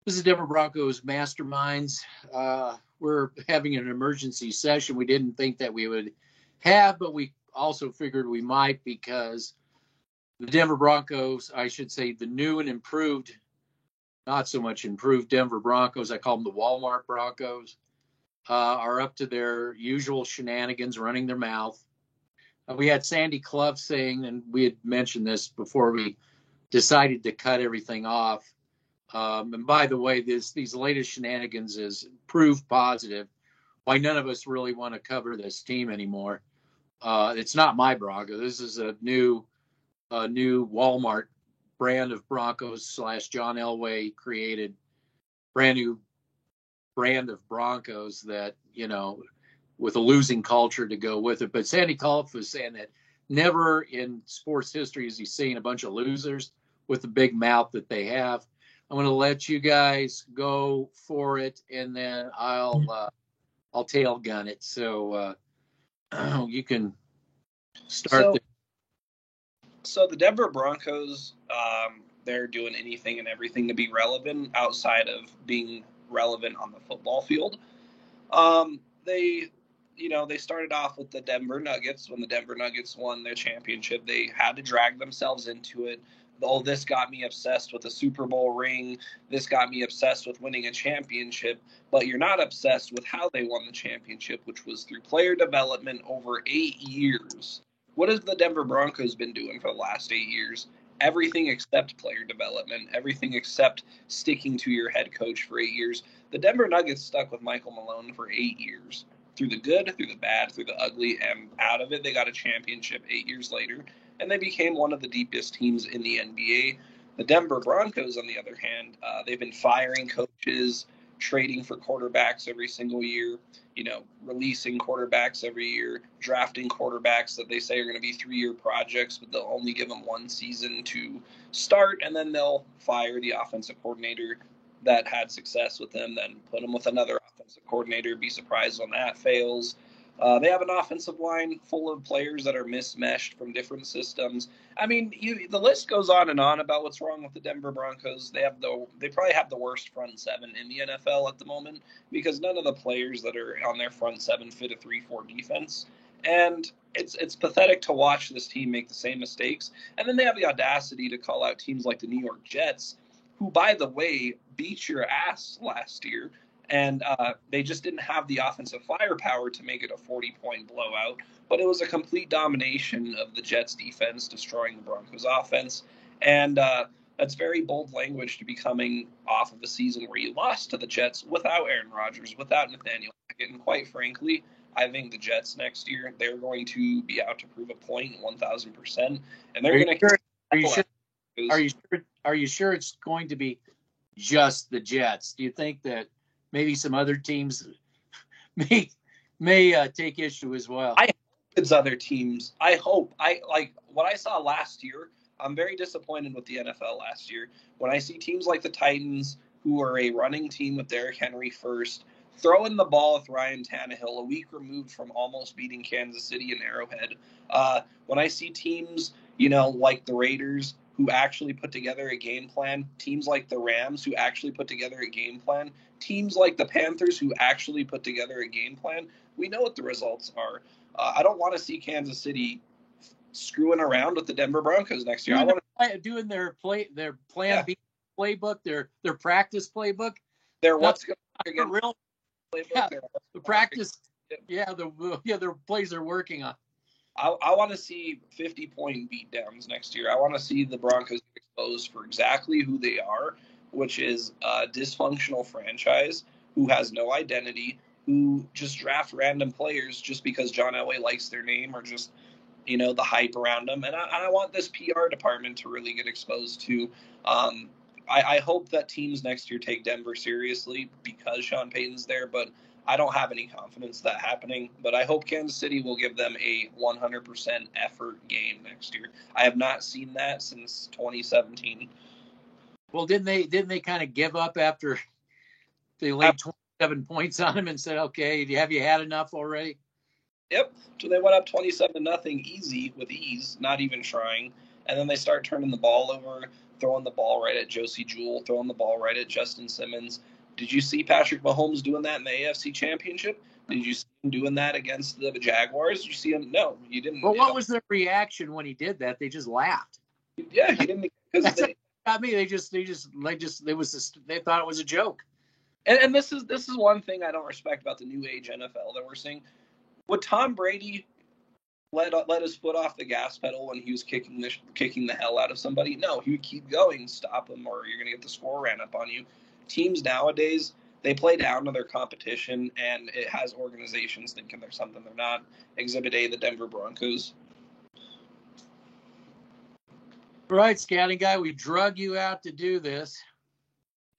This is Denver Broncos Masterminds. We're having an emergency session we didn't think that we would have, but we also figured we might because the Denver Broncos, I should say the new and improved, not so much improved Denver Broncos, I call them the Walmart Broncos, are up to their usual shenanigans, running their mouth. We had Sandy Clough saying, and we had mentioned this before we decided to cut everything off. And by the way, these latest shenanigans is proof positive why none of us really want to cover this team anymore. It's not my Bronco. This is a new Walmart brand of Broncos / John Elway created brand new brand of Broncos that, with a losing culture to go with it. But Sandy Clough was saying that never in sports history has he seen a bunch of losers with the big mouth that they have. I'm going to let you guys go for it, and then I'll tail gun it. So you can start. So the Denver Broncos, they're doing anything and everything to be relevant outside of being relevant on the football field. They started off with the Denver Nuggets. When the Denver Nuggets won their championship, they had to drag themselves into it. Oh, this got me obsessed with a Super Bowl ring. This got me obsessed with winning a championship. But you're not obsessed with how they won the championship, which was through player development over 8 years. What has the Denver Broncos been doing for the last 8 years? Everything except player development, everything except sticking to your head coach for 8 years. The Denver Nuggets stuck with Michael Malone for 8 years. Through the good, through the bad, through the ugly, and out of it, they got a championship 8 years later, and they became one of the deepest teams in the NBA. The Denver Broncos, on the other hand, they've been firing coaches, trading for quarterbacks every single year, releasing quarterbacks every year, drafting quarterbacks that they say are going to be 3-year projects, but they'll only give them one season to start, and then they'll fire the offensive coordinator that had success with them, then put them with another offensive coordinator, be surprised when that fails. They have an offensive line full of players that are mismeshed from different systems. I mean, the list goes on and on about what's wrong with the Denver Broncos. They probably have the worst front seven in the NFL at the moment because none of the players that are on their front seven fit a 3-4 defense. And it's pathetic to watch this team make the same mistakes. And then they have the audacity to call out teams like the New York Jets, who, by the way, beat your ass last year. And they just didn't have the offensive firepower to make it a 40-point blowout. But it was a complete domination of the Jets' defense, destroying the Broncos' offense. And that's very bold language to be coming off of a season where you lost to the Jets without Aaron Rodgers, without Nathaniel Hackett. And quite frankly, I think the Jets next year, they're going to be out to prove a point 1,000%. And they're going to... Are you sure it's going to be just the Jets? Do you think that maybe some other teams may take issue as well? I hope it's other teams. I hope. I like what I saw last year. I'm very disappointed with the NFL last year. When I see teams like the Titans, who are a running team with Derrick Henry first, throwing the ball with Ryan Tannehill, a week removed from almost beating Kansas City in Arrowhead. When I see teams, like the Raiders, who actually put together a game plan, teams like the Rams, who actually put together a game plan, teams like the Panthers, who actually put together a game plan, we know what the results are. I don't want to see Kansas City screwing around with the Denver Broncos next year. Doing their plan B playbook, their practice playbook. Their what's going to real playbook. Yeah, the practice. Yeah, their plays they're working on. I want to see 50-point beatdowns next year. I want to see the Broncos exposed for exactly who they are, which is a dysfunctional franchise who has no identity, who just draft random players just because John Elway likes their name or just, the hype around them. And I want this PR department to really get exposed to. I hope that teams next year take Denver seriously because Sean Payton's there, but I don't have any confidence that happening, but I hope Kansas City will give them a 100% effort game next year. I have not seen that since 2017. Well, didn't they kind of give up after they laid 27 points on them and said, "Okay, have you had enough already?" Yep. So they went up 27-0 easy with ease, not even trying. And then they start turning the ball over, throwing the ball right at Josie Jewell, throwing the ball right at Justin Simmons. Did you see Patrick Mahomes doing that in the AFC Championship? Did you see him doing that against the Jaguars? Did you see him? No, you didn't. Well, what was their reaction when he did that? They just laughed. Yeah, he didn't, because they. I mean, they thought it was a joke. And this is one thing I don't respect about the new age NFL that we're seeing. Would Tom Brady let his foot off the gas pedal when he was kicking the hell out of somebody? No, he would keep going, stop him, or you're going to get the score ran up on you. Teams nowadays, they play down to their competition, and it has organizations thinking they're something they're not. Exhibit A, the Denver Broncos. Right, scouting guy, we drug you out to do this.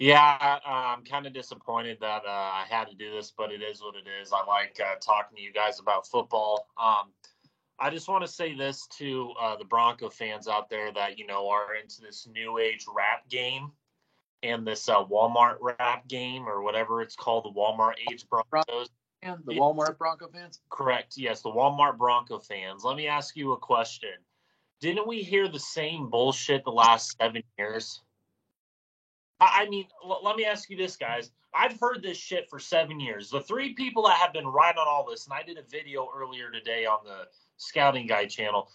Yeah, I'm kind of disappointed that I had to do this, but it is what it is. I like talking to you guys about football. I just want to say this to the Bronco fans out there that, are into this new age rap game and this Walmart rap game, or whatever it's called, the Walmart age Broncos. The Walmart Bronco fans? Correct. Yes, the Walmart Bronco fans. Let me ask you a question. Didn't we hear the same bullshit the last 7 years? I mean, let me ask you this, guys. I've heard this shit for 7 years. The three people that have been right on all this, and I did a video earlier today on the Scouting Guy channel.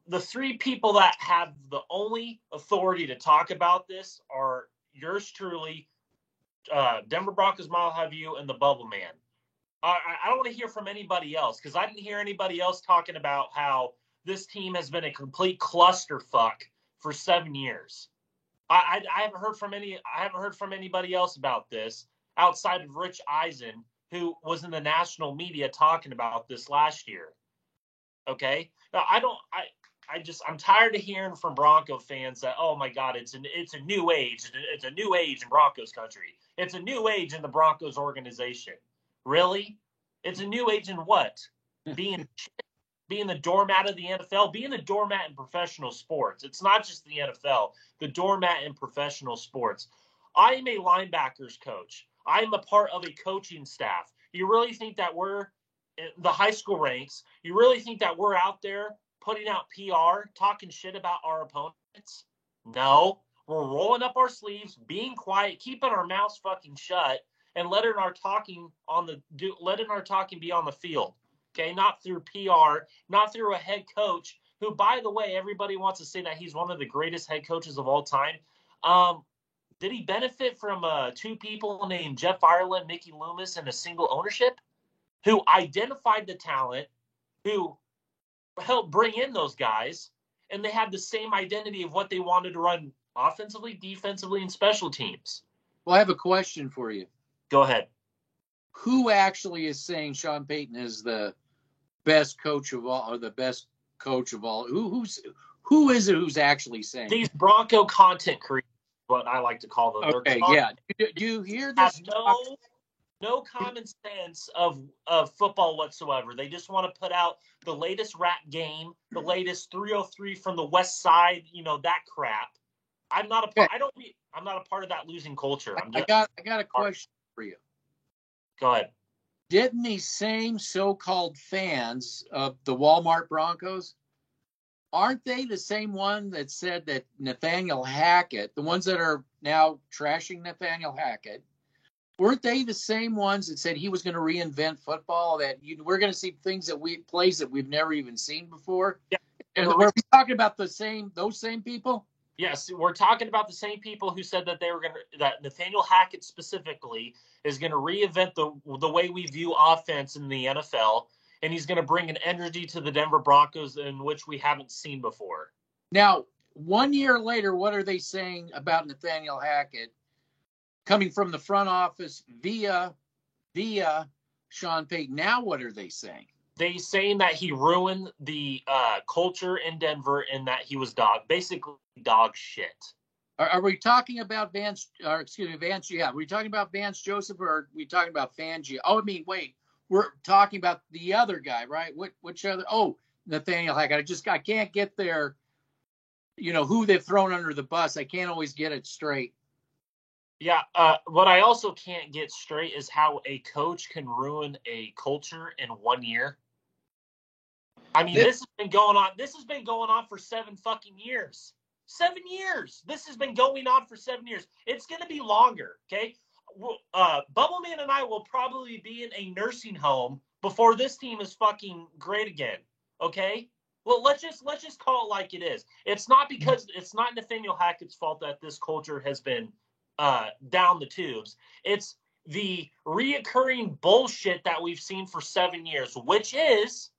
The three people that have the only authority to talk about this are yours truly, Denver Broncos Mile High View, and the Bubble Man. I don't want to hear from anybody else, because I didn't hear anybody else talking about how this team has been a complete clusterfuck for 7 years. I haven't heard from anybody else about this outside of Rich Eisen, who was in the national media talking about this last year. Okay, now, I'm tired of hearing from Bronco fans that, oh my God, it's a new age. It's a new age in Broncos country. It's a new age in the Broncos organization. Really? It's a new age in what? Being the doormat of the NFL, being the doormat in professional sports. It's not just the NFL, the doormat in professional sports. I am a linebackers coach. I am a part of a coaching staff. You really think that we're in the high school ranks? You really think that we're out there putting out PR, talking shit about our opponents? No. We're rolling up our sleeves, being quiet, keeping our mouths fucking shut, and letting our talking be on the field. Okay, not through PR, not through a head coach who, by the way, everybody wants to say that he's one of the greatest head coaches of all time. Did he benefit from two people named Jeff Ireland, Mickey Loomis, and a single ownership who identified the talent, who helped bring in those guys, and they had the same identity of what they wanted to run offensively, defensively, and special teams? Well, I have a question for you. Go ahead. Who actually is saying Sean Payton is the best coach of all, or the best coach of all? Who is it who's actually saying? These Bronco content creators, what I like to call them. Okay, yeah. Do you hear this? No common sense of football whatsoever. They just want to put out the latest rap game, the latest 303 from the West Side, that crap. I'm not a part of that losing culture. I got a question for you. Go ahead. Didn't these same so-called fans of the Walmart Broncos, aren't they the same one that said that Nathaniel Hackett, the ones that are now trashing Nathaniel Hackett, weren't they the same ones that said he was going to reinvent football, that we're going to see plays that we've never even seen before? Yeah. And we're talking about those same people? Yes, we're talking about the same people who said that that Nathaniel Hackett specifically is going to reinvent the way we view offense in the NFL, and he's going to bring an energy to the Denver Broncos in which we haven't seen before. Now, 1 year later, what are they saying about Nathaniel Hackett coming from the front office via Sean Payton? Now, what are they saying? They saying that he ruined the culture in Denver and that he was basically dog shit. Are we talking about Vance? Yeah. Are we talking about Vance Joseph, or are we talking about Fangio? Oh, I mean, wait. We're talking about the other guy, right? Which other? Oh, Nathaniel Hackett. I can't get their, who they've thrown under the bus. I can't always get it straight. Yeah. What I also can't get straight is how a coach can ruin a culture in 1 year. I mean, this has been going on. This has been going on for 7 fucking years. 7 years. This has been going on for 7 years. It's going to be longer. Okay. Bubbleman and I will probably be in a nursing home before this team is fucking great again. Okay. Well, let's just call it like it is. It's not Nathaniel Hackett's fault that this culture has been down the tubes. It's the reoccurring bullshit that we've seen for 7 years, which is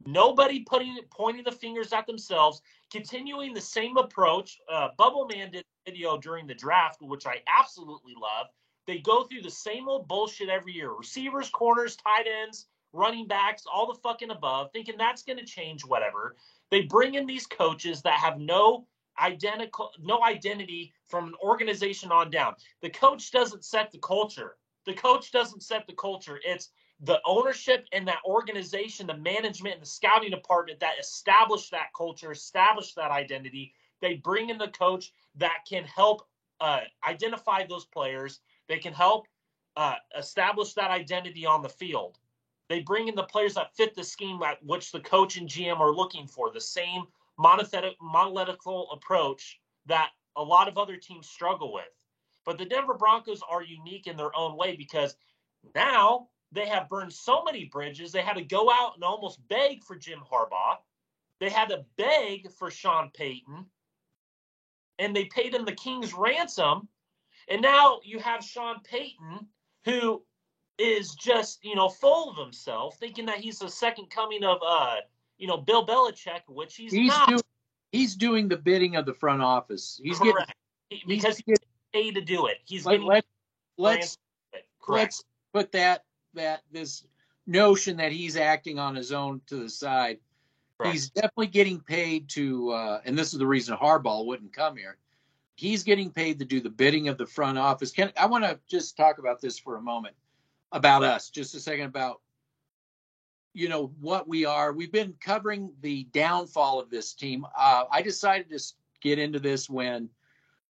nobody pointing the fingers at themselves, continuing the same approach. Bubbleman did a video during the draft, which I absolutely love. They go through the same old bullshit every year. Receivers, corners, tight ends, running backs, all the fucking above, thinking that's going to change whatever. They bring in these coaches that have no identity from an organization on down. The coach doesn't set the culture. It's the ownership and that organization, the management and the scouting department that establish that culture, establish that identity. They bring in the coach that can help identify those players. They can help establish that identity on the field. They bring in the players that fit the scheme at which the coach and GM are looking for, the same monolithical approach that a lot of other teams struggle with. But the Denver Broncos are unique in their own way because now they have burned so many bridges. They had to go out and almost beg for Jim Harbaugh. They had to beg for Sean Payton. And they paid him the king's ransom. And now you have Sean Payton, who is just, full of himself, thinking that he's the second coming of, Bill Belichick, which he's not. He's doing the bidding of the front office. He's correct. Because he's paid to do it. Let's put that this notion that he's acting on his own to the side. Correct. He's definitely getting paid to, and this is the reason Harbaugh wouldn't come here. He's getting paid to do the bidding of the front office. I want to just talk about this for a moment, about us, just a second, about, what we are. We've been covering the downfall of this team. I decided to get into this when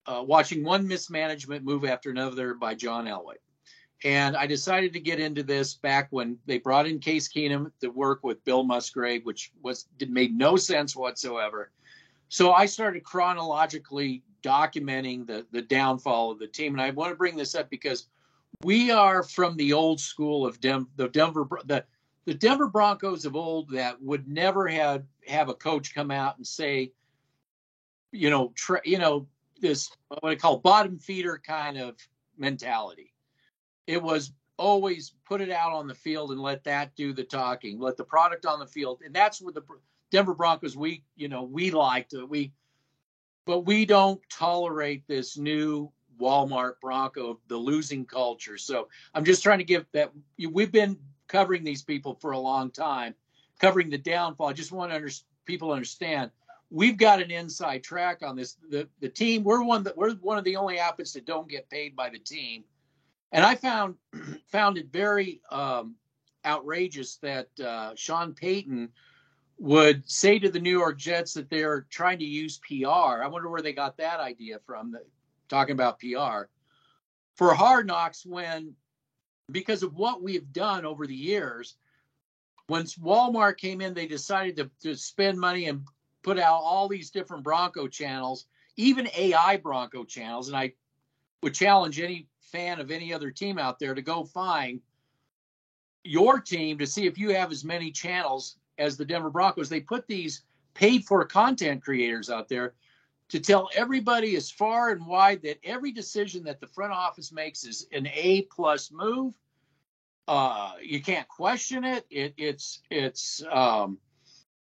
watching one mismanagement move after another by John Elway. And I decided to get into this back when they brought in Case Keenum to work with Bill Musgrave, which made no sense whatsoever. So I started chronologically documenting the downfall of the team. And I want to bring this up because we are from the old school of the Denver Broncos of old that would never have a coach come out and say, this what I call bottom feeder kind of mentality. It was always put it out on the field and let that do the talking, let the product on the field. And that's what the Denver Broncos, we liked it. But we don't tolerate this new Walmart Bronco, the losing culture. So I'm just trying to give that. We've been covering these people for a long time, covering the downfall. I just want people to understand we've got an inside track on this. The team, we're one of the only outfits that don't get paid by the team. And I found it very outrageous that Sean Payton would say to the New York Jets that they're trying to use PR. I wonder where they got that idea from, talking about PR. For Hard Knocks, because of what we've done over the years, once Walmart came in, they decided to spend money and put out all these different Bronco channels, even AI Bronco channels. And I would challenge any fan of any other team out there to go find your team to see if you have as many channels as the Denver Broncos. They put these paid for content creators out there to tell everybody as far and wide that every decision that the front office makes is an A+ move. You can't question it.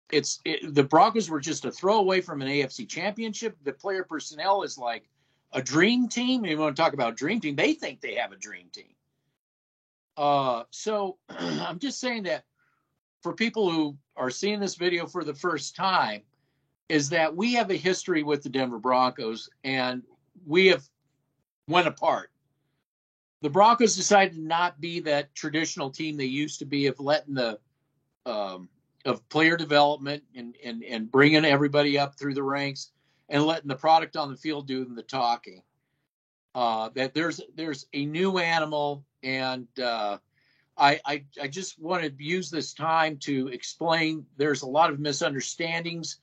The Broncos were just a throwaway from an AFC championship. The player personnel is like a dream team. You want to talk about dream team? They think they have a dream team. So I'm just saying that for people who are seeing this video for the first time, is that we have a history with the Denver Broncos, and we have went apart. The Broncos decided to not be that traditional team they used to be of letting of player development and bringing everybody up through the ranks and letting the product on the field do the talking. That there's a new animal, and I just want to use this time to explain there's a lot of misunderstandings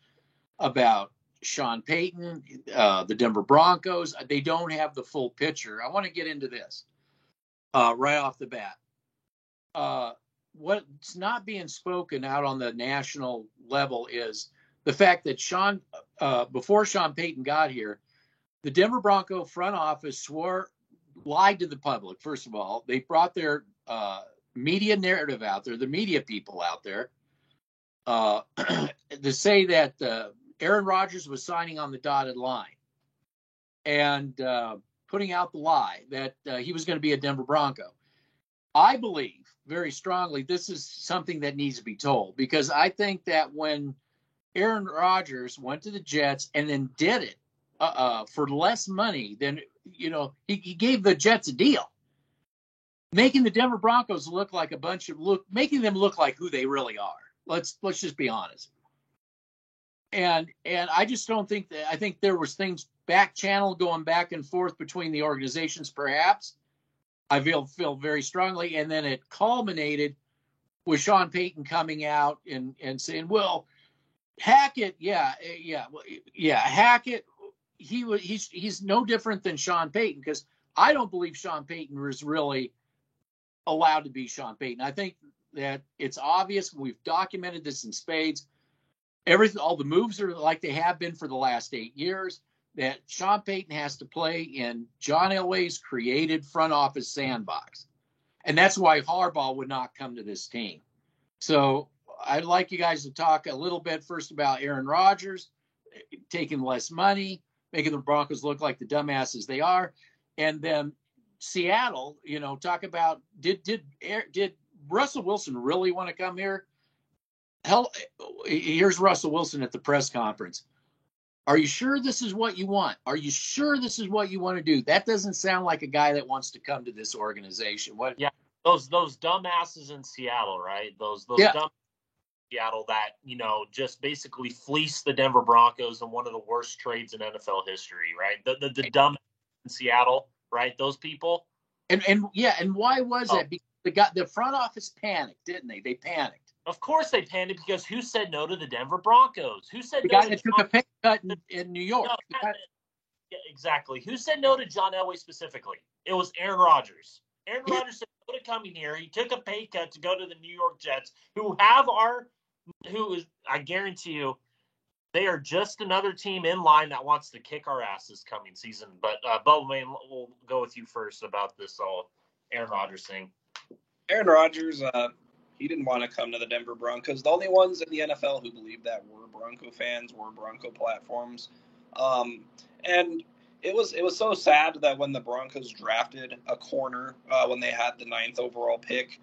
about Sean Payton, the Denver Broncos. They don't have the full picture. I want to get into this right off the bat. What's not being spoken out on the national level is the fact that before Sean Payton got here, the Denver Bronco front office lied to the public. First of all, they brought their media narrative out there, the media people out there, to say that Aaron Rodgers was signing on the dotted line and putting out the lie that he was going to be a Denver Bronco. I believe very strongly this is something that needs to be told, because I think that when Aaron Rodgers went to the Jets and then did it for less money than, he gave the Jets a deal, making the Denver Broncos look like making them look like who they really are. Let's just be honest. And I just don't think that. I think there was things back channel going back and forth between the organizations, perhaps. I feel very strongly, and then it culminated with Sean Payton coming out and saying, "Well, Hackett, Hackett, he's no different than Sean Payton," because I don't believe Sean Payton was really allowed to be Sean Payton. I think that it's obvious. We've documented this in spades. All the moves are like they have been for the last 8 years. That Sean Payton has to play in John Elway's created front office sandbox. And that's why Harbaugh would not come to this team. So I'd like you guys to talk a little bit first about Aaron Rodgers, taking less money, making the Broncos look like the dumbasses they are. And then Seattle, talk about, did Russell Wilson really want to come here? Hell, here's Russell Wilson at the press conference. Are you sure this is what you want? Are you sure this is what you want to do? That doesn't sound like a guy that wants to come to this organization. What? Yeah, those dumbasses in Seattle, right? Those dumb Seattle that just basically fleeced the Denver Broncos in one of the worst trades in NFL history, right? The dumb in Seattle, right? Those people. And why was that? Because the front office panicked, didn't they? They panicked. Of course they panicked, because who said no to the Denver Broncos? Who said the no guy that took a pay cut in New York? Yeah, exactly. Who said no to John Elway specifically? It was Aaron Rodgers. Aaron Rodgers said no to coming here. He took a pay cut to go to the New York Jets, I guarantee you, they are just another team in line that wants to kick our asses coming season. But Bo, man, we'll go with you first about this whole Aaron Rodgers thing. Aaron Rodgers, he didn't want to come to the Denver Broncos. The only ones in the NFL who believed that were Bronco fans, were Bronco platforms. And it was so sad that when the Broncos drafted a corner, when they had the 9th overall pick,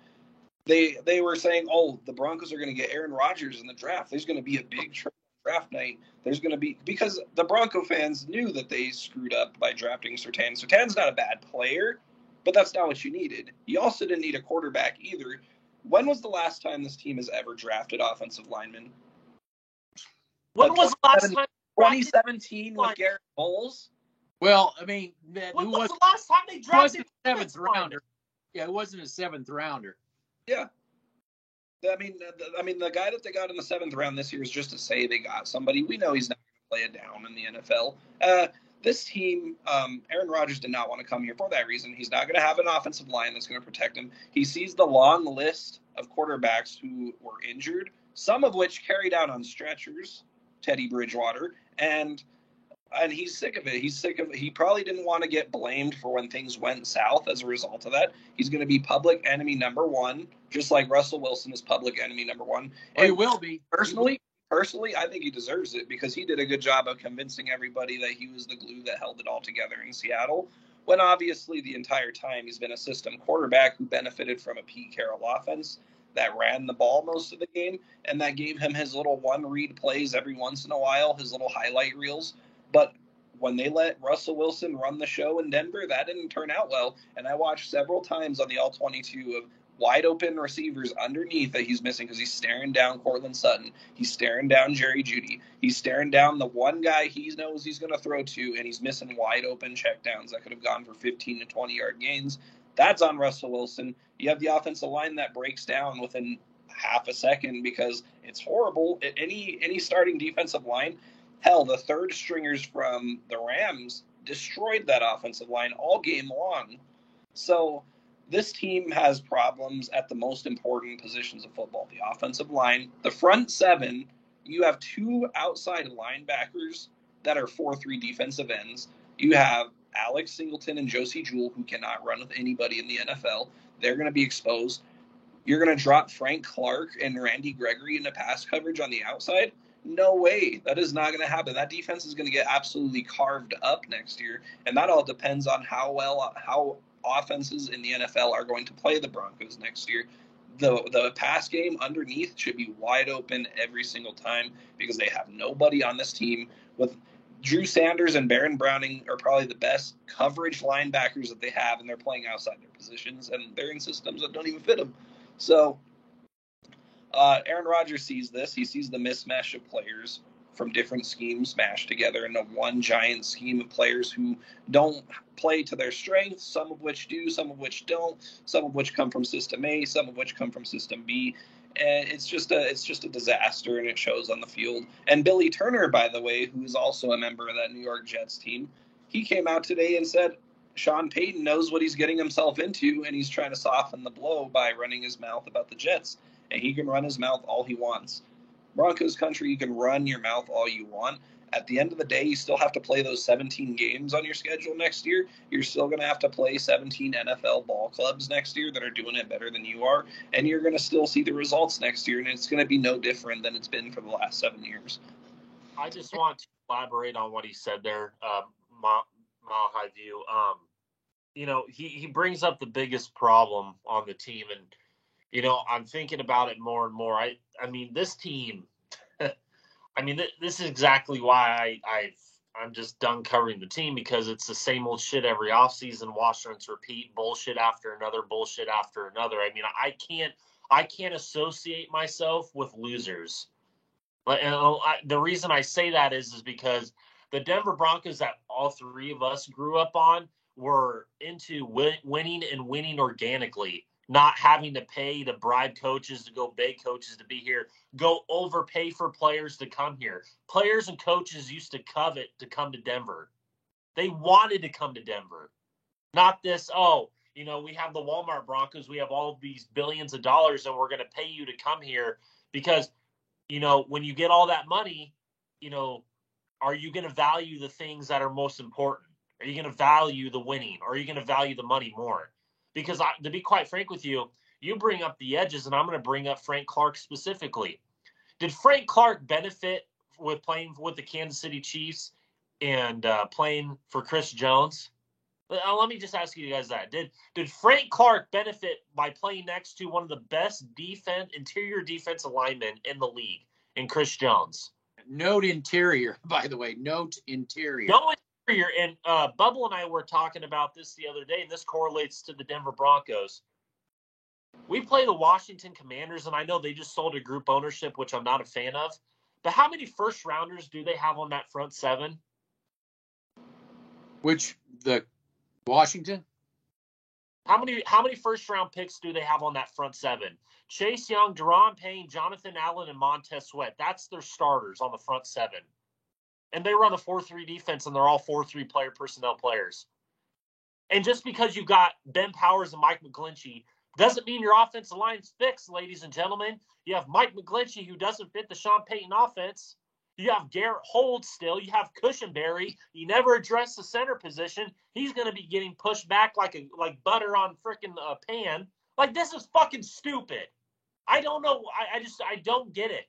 they were saying, "Oh, the Broncos are going to get Aaron Rodgers in the draft. There's going to be a big draft night. There's going to be," because the Bronco fans knew that they screwed up by drafting Surtain. Surtain's not a bad player, but that's not what you needed. You also didn't need a quarterback either. When was the last time this team has ever drafted offensive linemen? When was the last time? 2017 with Garrett Bowles. Well, I mean, when was the last time they drafted a 7th rounder? Yeah, it wasn't a 7th rounder. Yeah. I mean, the guy that they got in the 7th round this year is just to say they got somebody. We know he's not going to play it down in the NFL. This team, Aaron Rodgers did not want to come here for that reason. He's not going to have an offensive line that's going to protect him. He sees the long list of quarterbacks who were injured, some of which carried out on stretchers, Teddy Bridgewater, and he's sick of it. He probably didn't want to get blamed for when things went south as a result of that. He's going to be public enemy number one, just like Russell Wilson is public enemy number one. And he will be. Personally, I think he deserves it because he did a good job of convincing everybody that he was the glue that held it all together in Seattle, when obviously the entire time he's been a system quarterback who benefited from a Pete Carroll offense that ran the ball most of the game, and that gave him his little one-read plays every once in a while, his little highlight reels. But when they let Russell Wilson run the show in Denver, that didn't turn out well. And I watched several times on the All-22 of wide open receivers underneath that he's missing because he's staring down Cortland Sutton. He's staring down Jerry Jeudy. He's staring down the one guy he knows he's going to throw to, and he's missing wide open checkdowns that could have gone for 15 to 20-yard gains. That's on Russell Wilson. You have the offensive line that breaks down within half a second because it's horrible. Any starting defensive line, hell, the third stringers from the Rams destroyed that offensive line all game long. So this team has problems at the most important positions of football, the offensive line. The front seven, you have two outside linebackers that are 4-3 defensive ends. You have Alex Singleton and Josie Jewell, who cannot run with anybody in the NFL. They're going to be exposed. You're going to drop Frank Clark and Randy Gregory into pass coverage on the outside? No way. That is not going to happen. That defense is going to get absolutely carved up next year, and that all depends on how offenses in the NFL are going to play the Broncos next year. The pass game underneath should be wide open every single time because they have nobody on this team. With Drew Sanders and Baron Browning are probably the best coverage linebackers that they have, and they're playing outside their positions, and they're in systems that don't even fit them. So Aaron Rodgers sees this. He sees the mismatch of players from different schemes smashed together into one giant scheme of players who don't play to their strengths, some of which do, some of which don't, some of which come from System A, some of which come from System B. And it's just a disaster, and it shows on the field. And Billy Turner, by the way, who is also a member of that New York Jets team, he came out today and said Sean Payton knows what he's getting himself into, and he's trying to soften the blow by running his mouth about the Jets. And he can run his mouth all he wants. Broncos country, you can run your mouth all you want. At the end of the day, you still have to play those 17 games on your schedule next year. You're still going to have to play 17 NFL ball clubs next year that are doing it better than you are, and you're going to still see the results next year, and it's going to be no different than it's been for the last 7 years. I just want to elaborate on what he said there, Mile High View. He brings up the biggest problem on the team, and I'm thinking about it more and more. I mean, this team. I mean, this is exactly why I'm just done covering the team, because it's the same old shit every offseason, wash, rinse, repeat, bullshit after another, bullshit after another. I mean, I can't associate myself with losers. The reason I say that is because the Denver Broncos that all three of us grew up on were into winning and winning organically. Not having to pay to bribe coaches to go beg coaches to be here, go overpay for players to come here. Players and coaches used to covet to come to Denver. They wanted to come to Denver. Not this, we have the Walmart Broncos, we have all of these billions of dollars, and we're going to pay you to come here because, when you get all that money, are you going to value the things that are most important? Are you going to value the winning? Or are you going to value the money more? Because to be quite frank with you, you bring up the edges, and I'm going to bring up Frank Clark specifically. Did Frank Clark benefit with playing with the Kansas City Chiefs and playing for Chris Jones? Let me just ask you guys that. Did Frank Clark benefit by playing next to one of the best interior defensive linemen in the league, in Chris Jones? Note interior, by the way. Note interior. No interior. And Bubble and I were talking about this the other day, and this correlates to the Denver Broncos. We play the Washington Commanders, and I know they just sold a group ownership, which I'm not a fan of. But how many first-rounders do they have on that front seven? Which, the Washington? How many first-round picks do they have on that front seven? Chase Young, Daron Payne, Jonathan Allen, and Montez Sweat. That's their starters on the front seven. And they run a 4-3 defense, and they're all 4-3 player personnel players. And just because you got Ben Powers and Mike McGlinchey doesn't mean your offensive line's fixed, ladies and gentlemen. You have Mike McGlinchey, who doesn't fit the Sean Payton offense. You have Garrett Hold still. You have Cushenberry. You never address the center position. He's going to be getting pushed back like butter on freaking pan. Like, this is fucking stupid. I don't know. I don't get it.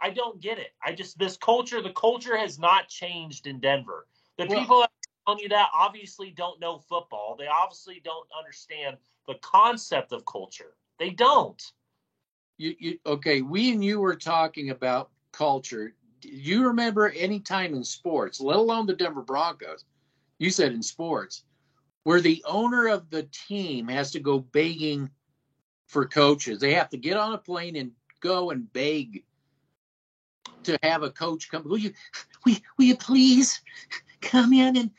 I don't get it. The culture has not changed in Denver. People that are telling you that obviously don't know football. They obviously don't understand the concept of culture. They don't. Okay, we and you were talking about culture. Do you remember any time in sports, let alone the Denver Broncos, you said in sports, where the owner of the team has to go begging for coaches? They have to get on a plane and go and beg to have a coach come. Will you please come in and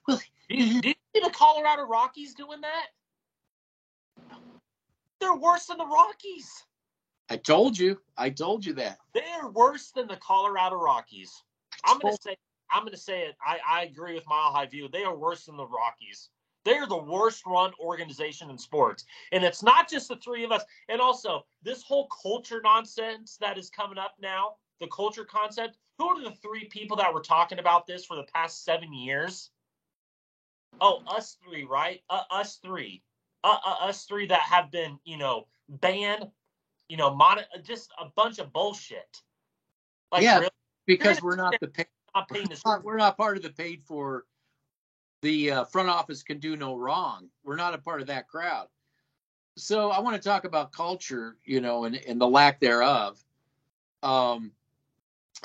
do you see the Colorado Rockies doing that? They're worse than the Rockies. I told you that. They're worse than the Colorado Rockies. I'm gonna say it. I agree with Mile High View. They are worse than the Rockies. They're the worst run organization in sports. And it's not just the three of us. And also, this whole culture nonsense that is coming up now, the culture concept, who are the three people that were talking about this for the past 7 years? Oh, us three, right? Us three. Us three that have been, banned, just a bunch of bullshit. Like, yeah, really? Because we're not we're not part of the paid for. The front office can do no wrong. We're not a part of that crowd. So I want to talk about culture, and the lack thereof. I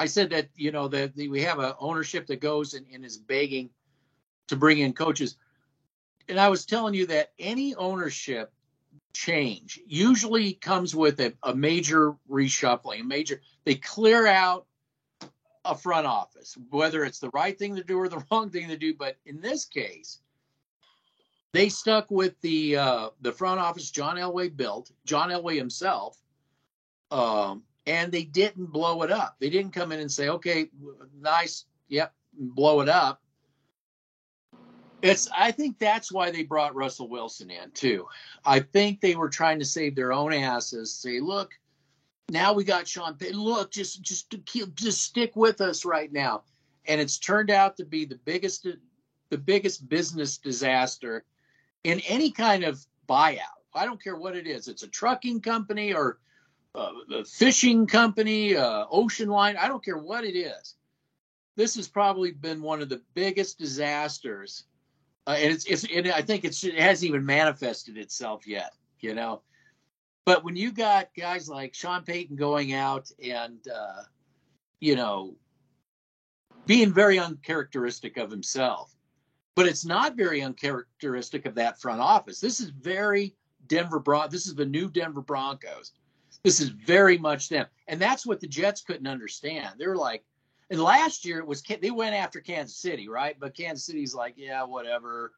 said that, that we have an ownership that goes and is begging to bring in coaches. And I was telling you that any ownership change usually comes with a major reshuffling, they clear out a front office, whether it's the right thing to do or the wrong thing to do. But in this case, they stuck with the front office John Elway built, John Elway himself, and they didn't blow it up. They didn't come in and say, okay, nice, yep, blow it up. I think that's why they brought Russell Wilson in too. I think they were trying to save their own asses, say, look, now we got Sean Payton. Look, just stick with us right now. And it's turned out to be the biggest business disaster in any kind of buyout. I don't care what it is. It's a trucking company or a fishing company, ocean line. I don't care what it is. This has probably been one of the biggest disasters. And I think it hasn't even manifested itself yet, But when you got guys like Sean Payton going out and, being very uncharacteristic of himself, but it's not very uncharacteristic of that front office. This is very This is the new Denver Broncos. This is very much them. And that's what the Jets couldn't understand. They were like, and last year they went after Kansas City, right? But Kansas City's like, yeah, whatever.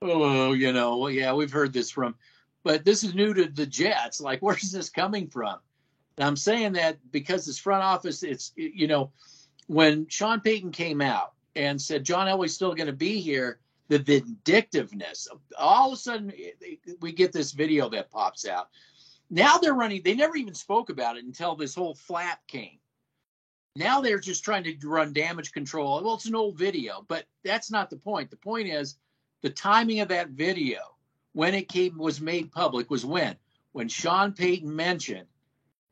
Oh, well, yeah, we've heard this from. But this is new to the Jets. Like, where's this coming from? And I'm saying that because this front office, when Sean Payton came out and said John Elway's still going to be here, the vindictiveness, all of a sudden we get this video that pops out. Now they're running. They never even spoke about it until this whole flap came. Now they're just trying to run damage control. Well, it's an old video, but that's not the point. The point is the timing of that video. When it was made public was when Sean Payton mentioned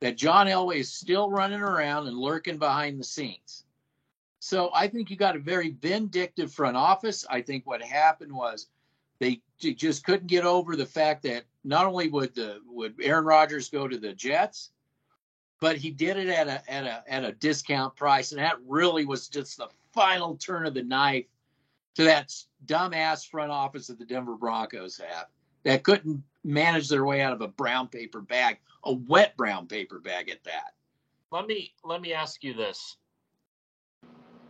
that John Elway is still running around and lurking behind the scenes. So I think you got a very vindictive front office. I think what happened was they just couldn't get over the fact that not only would Aaron Rodgers go to the Jets, but he did it at a discount price, and that really was just the final turn of the knife to that dumbass front office that the Denver Broncos have that couldn't manage their way out of a brown paper bag, a wet brown paper bag at that. Let me ask you this.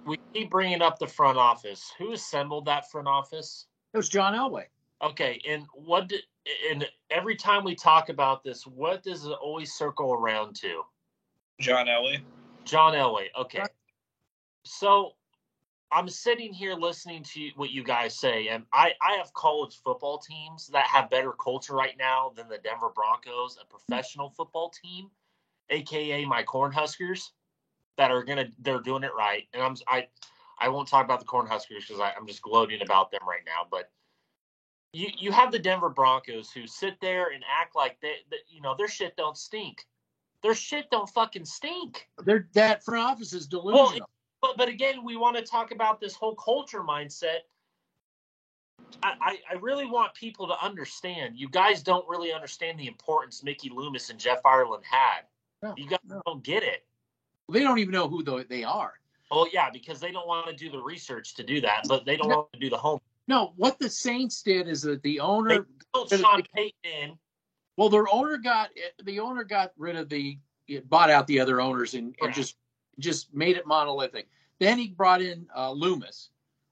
We keep bringing up the front office. Who assembled that front office? It was John Elway. Okay, and every time we talk about this, what does it always circle around to? John Elway. John Elway. Okay. So I'm sitting here listening to what you guys say, and I have college football teams that have better culture right now than the Denver Broncos, a professional football team, aka my Cornhuskers, they're doing it right. And I won't talk about the Cornhuskers because I'm just gloating about them right now. But you have the Denver Broncos who sit there and act like their shit don't stink. Their shit don't fucking stink. That front office is delusional. But again, we want to talk about this whole culture mindset. I really want people to understand. You guys don't really understand the importance Mickey Loomis and Jeff Ireland had. No, you guys don't get it. They don't even know who they are. Oh, yeah, because they don't want to do the research to do that, but they don't want to do the homework. No, what the Saints did is that the owner Sean Payton in. Well, the owner got rid of bought out the other owners and just made it monolithic. Then he brought in Loomis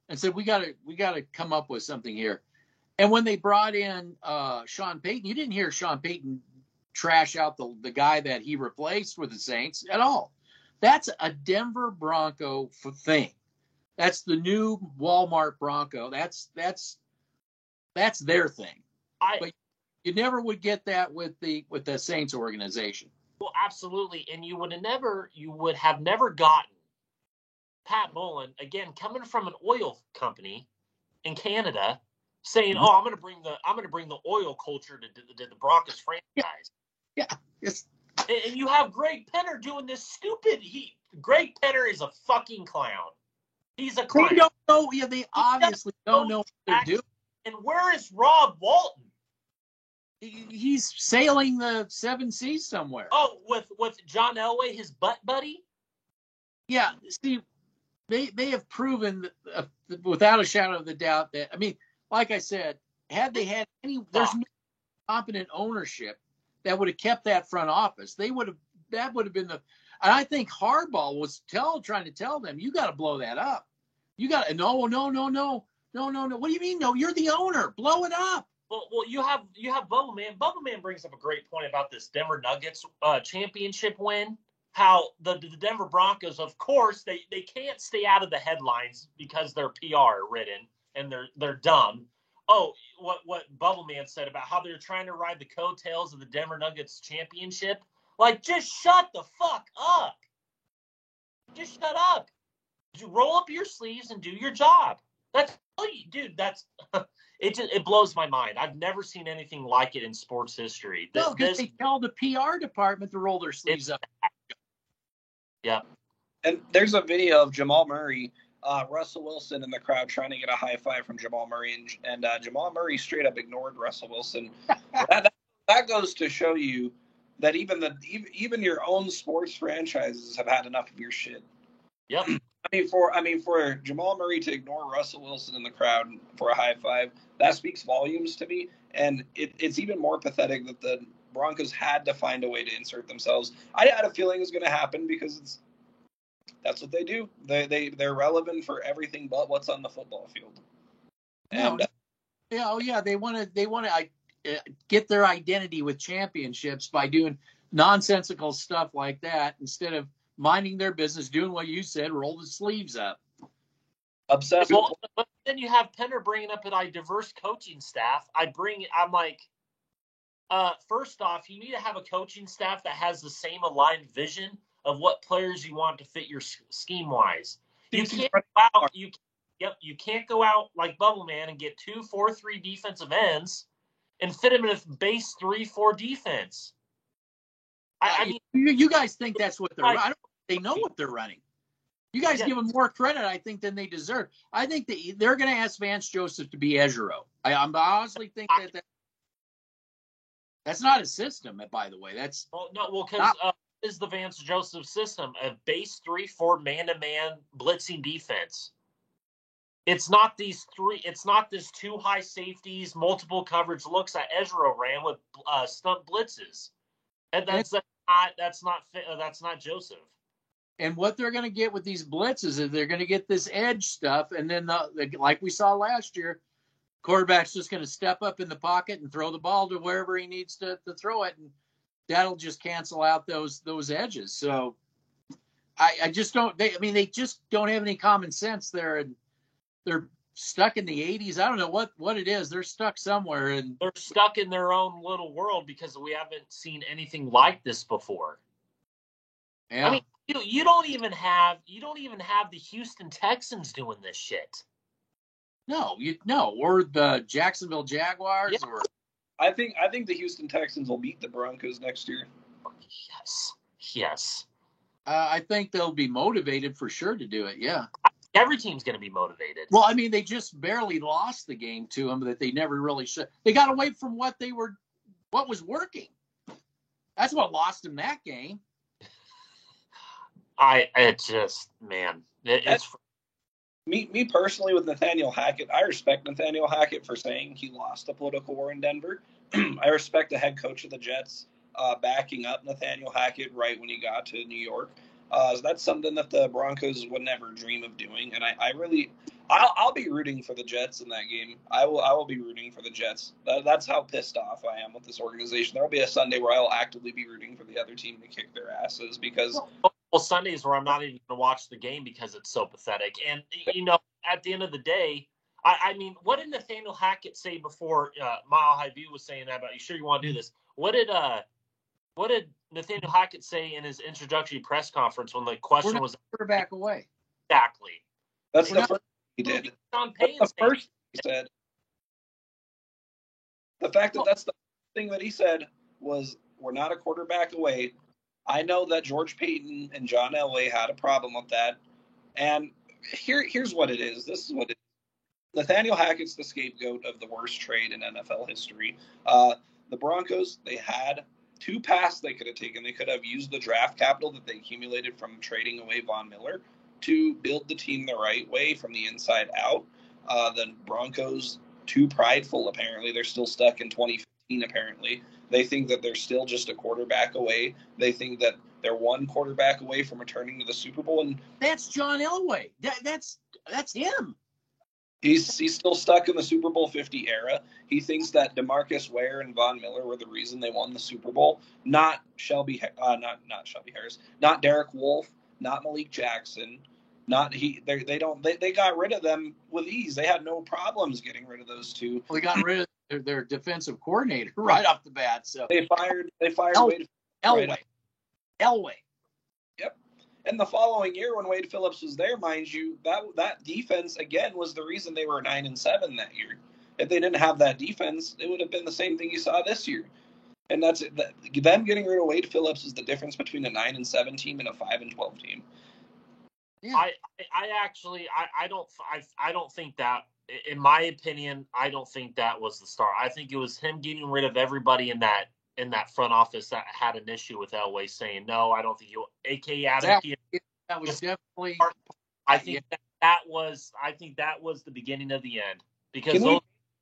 and said, we got to come up with something here. And when they brought in Sean Payton, you didn't hear Sean Payton trash out the guy that he replaced with the Saints at all. That's a Denver Bronco thing. That's the new Walmart Bronco. That's their thing. But you never would get that with the Saints organization. Well, absolutely, and you would have never gotten Pat Mullen, again, coming from an oil company in Canada, saying, "Oh, I'm going to bring the oil culture to the Broncos franchise." Yeah. Yes. And you have Greg Penner doing this stupid. Greg Penner is a fucking clown. He's a clown. They don't know. Yeah, they obviously don't know what they're doing. And where is Rob Walton? He's sailing the 7 seas somewhere. Oh, with John Elway, his butt buddy? Yeah, see, they have proven without a shadow of a doubt that, I mean, like I said, had they had there's no competent ownership that would have kept that front office. That would have been and I think Harbaugh was trying to tell them, you got to blow that up. You got to, no. What do you mean? No, you're the owner. Blow it up. Well, you have Bubble Man. Bubble Man brings up a great point about this Denver Nuggets championship win. How the Denver Broncos, of course, they can't stay out of the headlines because they're PR ridden and they're dumb. Oh, what Bubble Man said about how they're trying to ride the coattails of the Denver Nuggets championship. Like, just shut the fuck up. Just shut up. You roll up your sleeves and do your job. That's, dude, that's it blows my mind. I've never seen anything like it in sports history. No, because they tell the PR department to roll their sleeves up. Yeah. And there's a video of Jamal Murray, Russell Wilson in the crowd trying to get a high five from Jamal Murray, and Jamal Murray straight up ignored Russell Wilson. that goes to show you that even your own sports franchises have had enough of your shit. Yep. I mean, for Jamal Murray to ignore Russell Wilson in the crowd for a high five, that speaks volumes to me. And it's even more pathetic that the Broncos had to find a way to insert themselves. I had a feeling it was going to happen because that's what they do. They're relevant for everything but what's on the football field. And they want to get their identity with championships by doing nonsensical stuff like that instead of minding their business, doing what you said, roll the sleeves up. Obsessed. Well, but then you have Penner bringing up a diverse coaching staff. I'm like, first off, you need to have a coaching staff that has the same aligned vision of what players you want to fit your scheme wise. You can't go out. You can't go out like Bubble Man and get 2 4-3 defensive ends and fit them in a base 3-4 defense. I mean, you guys think that's what they're running. I don't think they know what they're running. You guys give them more credit, I think, than they deserve. I think they're going to ask Vance Joseph to be Ejiro. I honestly think that's not a system, by the way. That's because is the Vance Joseph system a base 3-4 man-to-man blitzing defense? It's not these three. It's not this 2 high safeties, multiple coverage looks that Ejiro ran with stunt blitzes, and that's not Joseph. And what they're going to get with these blitzes is they're going to get this edge stuff, and then like we saw last year, quarterback's just going to step up in the pocket and throw the ball to wherever he needs to throw it, and that'll just cancel out those edges. So I just don't. They just don't have any common sense there, and they're stuck in the 80s. I don't know what it is. They're stuck somewhere, and they're stuck in their own little world because we haven't seen anything like this before. Yeah. I mean, you don't even have the Houston Texans doing this shit. No, or the Jacksonville Jaguars, yeah. or I think the Houston Texans will beat the Broncos next year. Yes. I think they'll be motivated for sure to do it. Yeah. Every team's going to be motivated. Well, I mean, they just barely lost the game to them that they never really should. They got away from what was working. That's what lost them that game. Me personally with Nathaniel Hackett, I respect Nathaniel Hackett for saying he lost the political war in Denver. I respect the head coach of the Jets backing up Nathaniel Hackett right when he got to New York. So that's something that the Broncos would never dream of doing. And I'll be rooting for the Jets in that game. I will be rooting for the Jets. That's how pissed off I am with this organization. There will be a Sunday where I will actively be rooting for the other team to kick their asses because Sundays where I'm not even going to watch the game because it's so pathetic. And at the end of the day, I mean, what did Nathaniel Hackett say before Mile High View was saying that about you sure you want to do this? What did Nathaniel Hackett say in his introductory press conference when the question was quarterback away? Exactly. That's the first he did. Sean That's Payton the first he said. The fact that that's the thing that he said was, we're not a quarterback away. I know that George Payton and John Elway had a problem with that. And here's what it is. This is what it is. Nathaniel Hackett's the scapegoat of the worst trade in NFL history. The Broncos, they had two paths they could have taken. They could have used the draft capital that they accumulated from trading away Von Miller to build the team the right way from the inside out. The Broncos, too prideful, apparently. They're still stuck in 2015, apparently. They think that they're still just a quarterback away. They think that they're one quarterback away from returning to the Super Bowl. And that's John Elway. That's him. He's still stuck in the Super Bowl 50 era. He thinks that DeMarcus Ware and Von Miller were the reason they won the Super Bowl, not Shelby Harris, not Derek Wolfe, not Malik Jackson, they got rid of them with ease. They had no problems getting rid of those two. Well, they got rid of their defensive coordinator right off the bat. So they fired Elway. Yep. And the following year, when Wade Phillips was there, mind you, that defense again was the reason they were 9-7 that year. If they didn't have that defense, it would have been the same thing you saw this year. And that's it. Them getting rid of Wade Phillips is the difference between a 9-7 team and a 5-12 team. Yeah. I don't think that, in my opinion, I don't think that was the start. I think it was him getting rid of everybody in that front office that had an issue with Elway saying, no, I don't think you, a.k.a. Adam Thielen. That was definitely. I think that was the beginning of the end because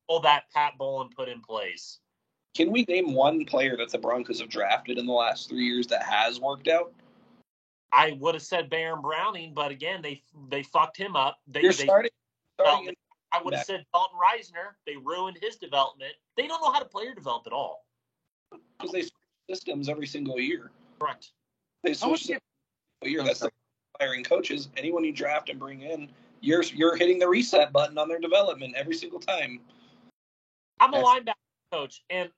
all that Pat Bowlen put in place. Can we name one player that the Broncos have drafted in the last 3 years that has worked out? I would have said Baron Browning, but again, they fucked him up. I would have said Dalton Reisner. They ruined his development. They don't know how to player develop at all. Because they switch systems every single year. Correct. They switch systems every year. That's like firing coaches. Anyone you draft and bring in, you're hitting the reset button on their development every single time. I'm a linebacker coach, and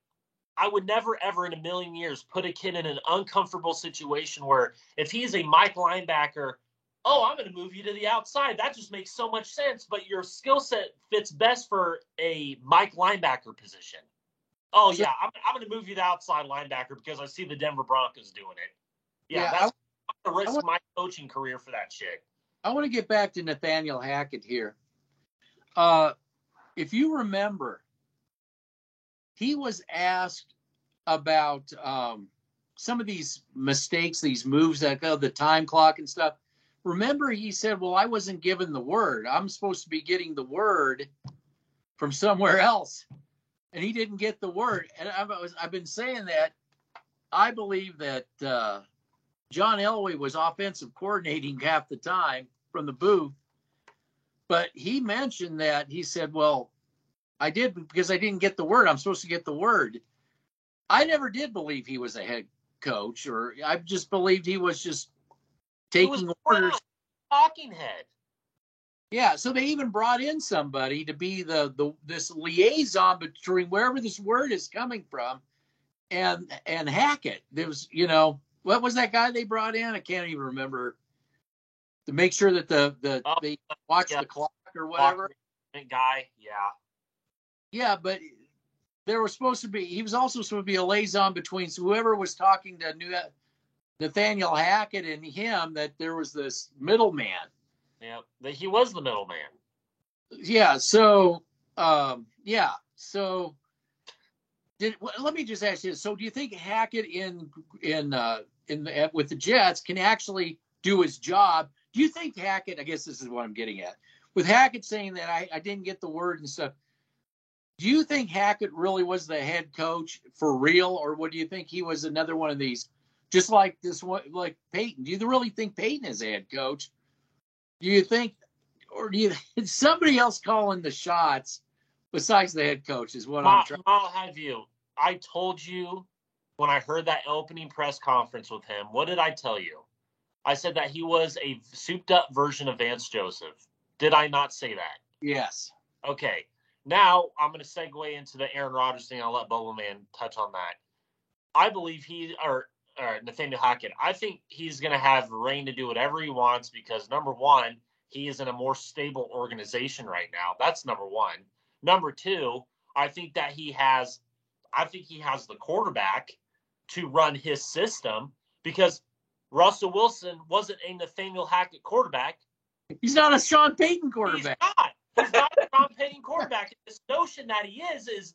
I would never, ever in a million years put a kid in an uncomfortable situation where if he's a Mike linebacker, I'm going to move you to the outside. That just makes so much sense. But your skill set fits best for a Mike linebacker position. I'm going to move you to outside linebacker because I see the Denver Broncos doing it. I'm going to risk my coaching career for that shit. I want to get back to Nathaniel Hackett here. If you remember, he was asked about some of these mistakes, these moves that go the time clock and stuff. Remember, he said, well, I wasn't given the word. I'm supposed to be getting the word from somewhere else. And he didn't get the word. And I've been saying that I believe that John Elway was offensive coordinating half the time from the booth. But he mentioned that he said, well, I did because I didn't get the word. I'm supposed to get the word. I never did believe he was a head coach, or I just believed he was just taking orders. Talking head. Yeah, so they even brought in somebody to be this liaison between wherever this word is coming from and Hackett. There was, what was that guy they brought in? I can't even remember. To make sure that they watch the clock or whatever. Guy, yeah. Yeah, but he was also supposed to be a liaison between whoever was talking to Nathaniel Hackett and him, that there was this middleman. Yeah, he was the middleman. Yeah, so, So let me just ask you this. So do you think Hackett with the Jets can actually do his job? Do you think Hackett, I guess this is what I'm getting at, with Hackett saying that I didn't get the word and stuff, do you think Hackett really was the head coach for real, or what do you think he was another one of these, just like this one, like Peyton? Do you really think Peyton is a head coach? Do you think, or do you is somebody else calling the shots besides the head coach? Is what I'm trying. I'll have you. I told you when I heard that opening press conference with him. What did I tell you? I said that he was a souped-up version of Vance Joseph. Did I not say that? Yes. Okay. Now I'm going to segue into the Aaron Rodgers thing. I'll let Bubble Man touch on that. I believe Nathaniel Hackett, I think he's going to have reign to do whatever he wants because, number one, he is in a more stable organization right now. That's number one. Number two, I think he has the quarterback to run his system because Russell Wilson wasn't a Nathaniel Hackett quarterback. He's not a Sean Payton quarterback. He's not a Sean Payton quarterback. This notion that he is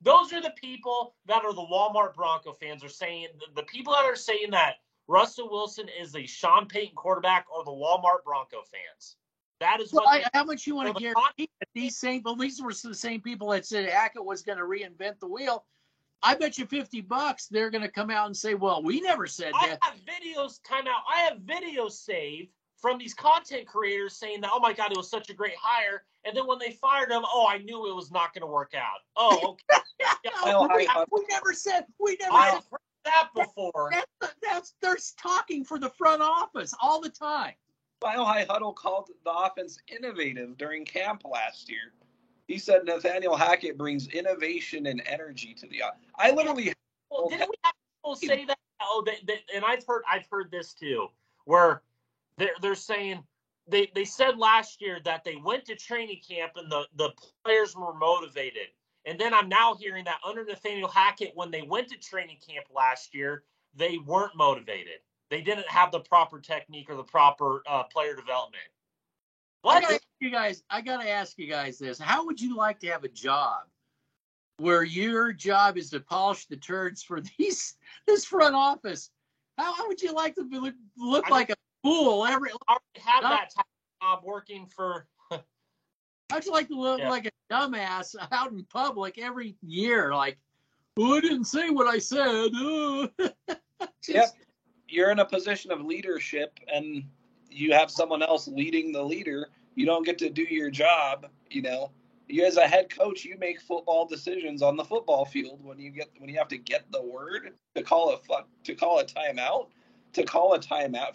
those are the people that are the Walmart Bronco fans are saying, the people that are saying that Russell Wilson is a Sean Payton quarterback or the Walmart Bronco fans. That is how much you want to guarantee that these were the same people that said Hackett was going to reinvent the wheel. I bet you $50 they're going to come out and say, well, we never said that. I have videos saved from these content creators saying that, oh my God, it was such a great hire. And then when they fired him, I knew it was not going to work out. Oh, okay. We never said I've heard that before. They're talking for the front office all the time. Mile High Huddle called the offense innovative during camp last year. He said Nathaniel Hackett brings innovation and energy to the offense. I literally. Well, didn't we have people say that? And I've heard this too, where they're saying they said last year that they went to training camp and the players were motivated. And then I'm now hearing that under Nathaniel Hackett, when they went to training camp last year, they weren't motivated. They didn't have the proper technique or the proper player development. What? I gotta ask you guys this. How would you like to have a job where your job is to polish the turds for this front office? How would you like to look like a fool? I already have that type of job working for. How'd you like to look like a dumbass out in public every year? Like, I didn't say what I said. Yep. You're in a position of leadership and you have someone else leading the leader. You don't get to do your job. You as a head coach, you make football decisions on the football field when you have to get the word to call a timeout,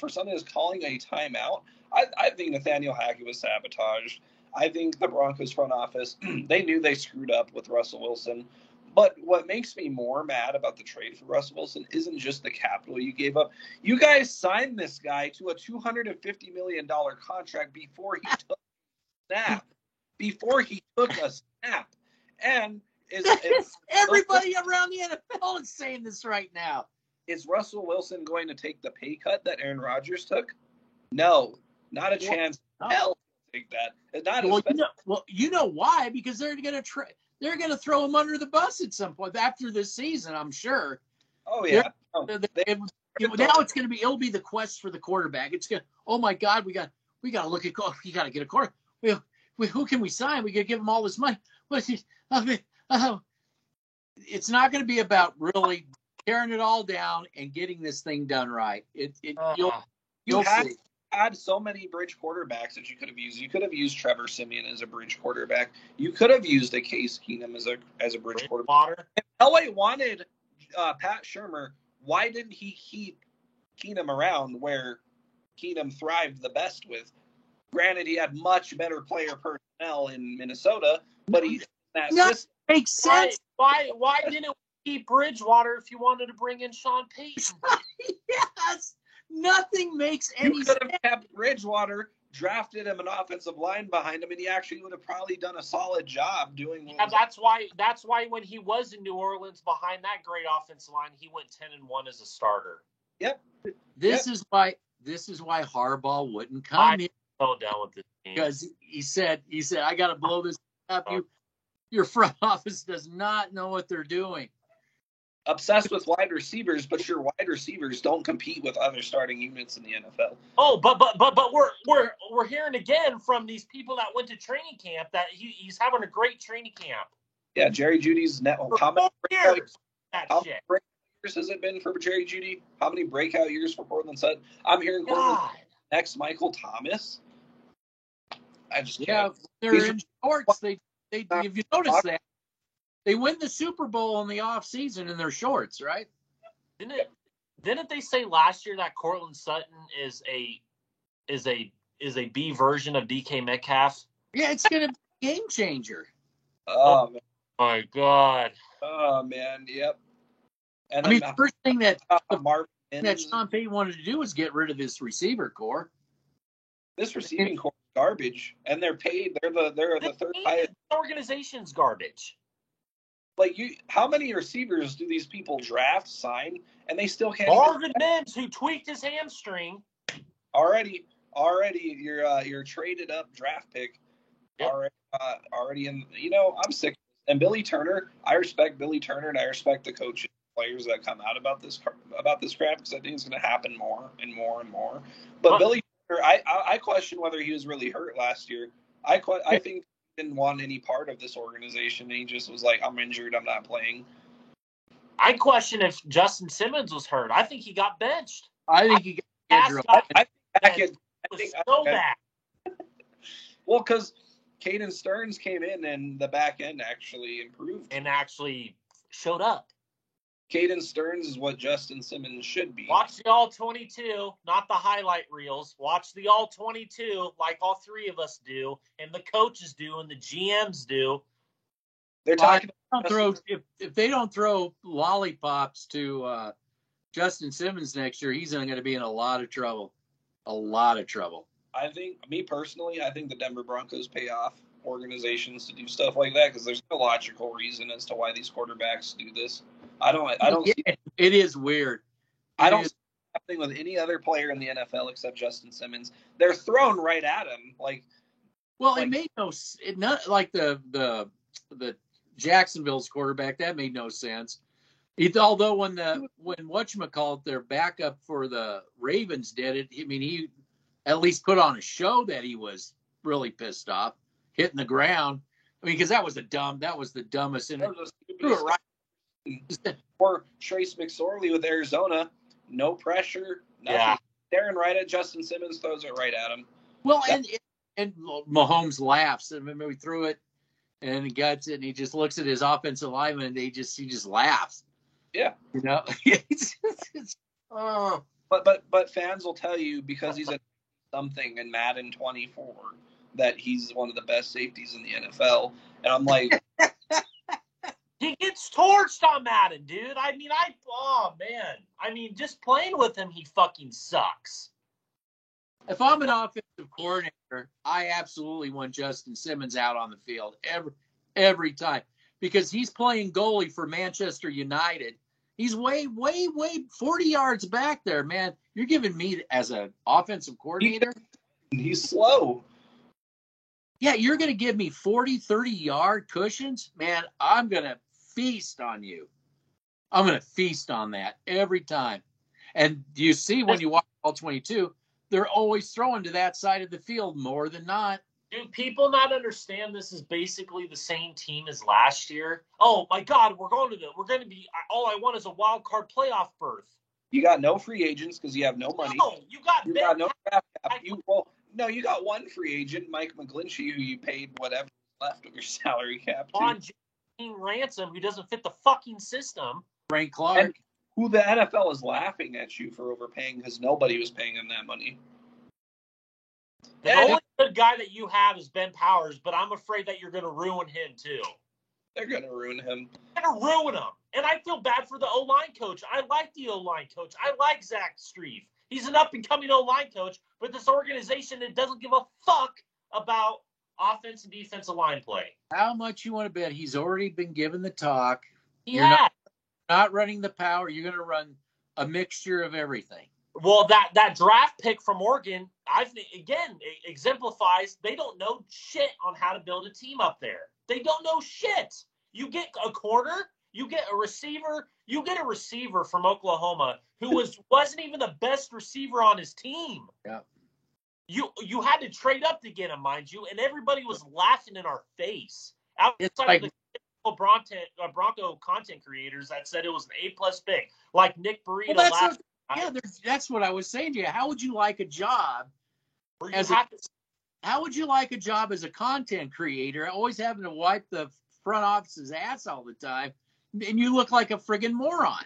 for someone who's calling a timeout. I think Nathaniel Hackett was sabotaged. I think the Broncos front office, they knew they screwed up with Russell Wilson. But what makes me more mad about the trade for Russell Wilson isn't just the capital you gave up. You guys signed this guy to a $250 million contract before he took a snap. And everybody around the NFL is saying this right now. Is Russell Wilson going to take the pay cut that Aaron Rodgers took? No, not a chance. Hell, take that. You know why? Because they're going to throw him under the bus at some point after this season, I'm sure. Oh yeah. Now it'll be the quest for the quarterback. It's going. Oh my God, we got to look at. We got to get a quarterback. Who can we sign? We got to give him all this money. It's not going to be about really tearing it all down and getting this thing done right. You'll see. Had so many bridge quarterbacks that you could have used. You could have used Trevor Siemian as a bridge quarterback. You could have used a Case Keenum as a bridge quarterback. If Elway wanted Pat Shurmur, why didn't he keep Keenum around where Keenum thrived the best with? Granted, he had much better player personnel in Minnesota, but makes sense. Why didn't we keep Bridgewater if you wanted to bring in Sean Payton? Yes. Nothing makes any sense. You could have kept Bridgewater, drafted him an offensive line behind him, and he actually would have probably done a solid job doing what that's why when he was in New Orleans behind that great offensive line, he went 10-1 as a starter. Yep. This is why Harbaugh wouldn't come in. So down with this team. Because he said, I gotta blow this up. Your front office does not know what they're doing. Obsessed with wide receivers, but your wide receivers don't compete with other starting units in the NFL. Oh, but we're hearing again from these people that went to training camp that he's having a great training camp. Yeah, Jerry Jeudy's net. How many years has it been for Jerry Jeudy? How many breakout years for Courtland Sutton? I'm hearing next Michael Thomas. I just Yeah, can't. they're in shorts. They if you notice that, they win the Super Bowl in the off season in their shorts, right? Didn't they say last year that Cortland Sutton is a B version of DK Metcalf? Yeah, it's gonna be a game changer. Oh, man. My God. Oh, man. Yep. And I then mean, the first thing that Marvin that Sean Payton wanted to do was get rid of this receiver core. this receiving core is garbage, and they're paid. They're the third highest. The organization's garbage. Like how many receivers do these people draft, sign, and they still can't? Marvin Mims, who tweaked his hamstring. Already, your traded up draft pick. Yep. Already in. I'm sick. And Billy Turner, I respect Billy Turner, and I respect the coaches, players that come out about this crap because I think it's going to happen more and more and more. But Billy Turner, I question whether he was really hurt last year. I think he didn't want any part of this organization. He just was like, I'm injured, I'm not playing. I question if Justin Simmons was hurt. I think he got benched. I think he got it was so bad. Well, because Caden Stearns came in and the back end actually improved. And actually showed up. Caden Stearns is what Justin Simmons should be. Watch the All-22, not the highlight reels. Watch the All-22 like all three of us do, and the coaches do, and the GMs do. They're talking if they don't throw lollipops to Justin Simmons next year, he's going to be in a lot of trouble. A lot of trouble. I think the Denver Broncos pay off organizations to do stuff like that because there's no logical reason as to why these quarterbacks do this. I don't see it is weird. I don't see happening with any other player in the NFL except Justin Simmons. They're thrown right at him. It made not like the Jacksonville's quarterback, that made no sense. Although when whatchamacallit, their backup for the Ravens did it, I mean, he at least put on a show that he was really pissed off, hitting the ground. I mean, because that was the dumbest. And threw it right. Or Trace McSorley with Arizona, no pressure, nothing. Yeah. Staring right at Justin Simmons, throws it right at him. Well, and Mahomes laughs. I remember we threw it, and he gets it, and he just looks at his offensive lineman, and he just laughs. Yeah. But fans will tell you because he's a something in Madden 24 that he's one of the best safeties in the NFL. And I'm like, he gets torched on Madden, dude. Just playing with him, he fucking sucks. If I'm an offensive coordinator, I absolutely want Justin Simmons out on the field every time because he's playing goalie for Manchester United. He's way 40 yards back there, man. You're giving me as an offensive coordinator. He's slow. Yeah, you're going to give me 40, 30-yard cushions? Man, I'm going to feast on you. I'm going to feast on that every time. And you see when you watch All-22, they're always throwing to that side of the field more than not. Do people not understand this is basically the same team as last year? Oh my God, we're going to be. All I want is a wild card playoff berth. You got no free agents because you have no money. No, you got no draft cap. You got one free agent, Mike McGlinchey, who you paid whatever left of your salary cap to. On Gene Ransom, who doesn't fit the fucking system. Frank Clark. And who the NFL is laughing at you for overpaying because nobody was paying him that money. The only good guy that you have is Ben Powers, but I'm afraid that you're going to ruin him too. They're going to ruin him. They're going to ruin him. And I feel bad for the O-line coach. I like the O-line coach. I like Zach Strief. He's an up-and-coming O-line coach, but this organization that doesn't give a fuck about offense and defensive line play. How much you want to bet? He's already been given the talk. You're not running the power. You're going to run a mixture of everything. Well, that draft pick from Oregon, exemplifies they don't know shit on how to build a team up there. They don't know shit. You get a corner, you get a receiver, from Oklahoma who wasn't even the best receiver on his team. Yeah. You had to trade up to get him, mind you, and everybody was laughing in our face. Outside of the Bronco content creators that said it was an A+ pick, like Nick Burrito last. That's what I was saying to you. How would you like a job where you have to how would you like a job as a content creator, always having to wipe the front office's ass all the time, and you look like a friggin' moron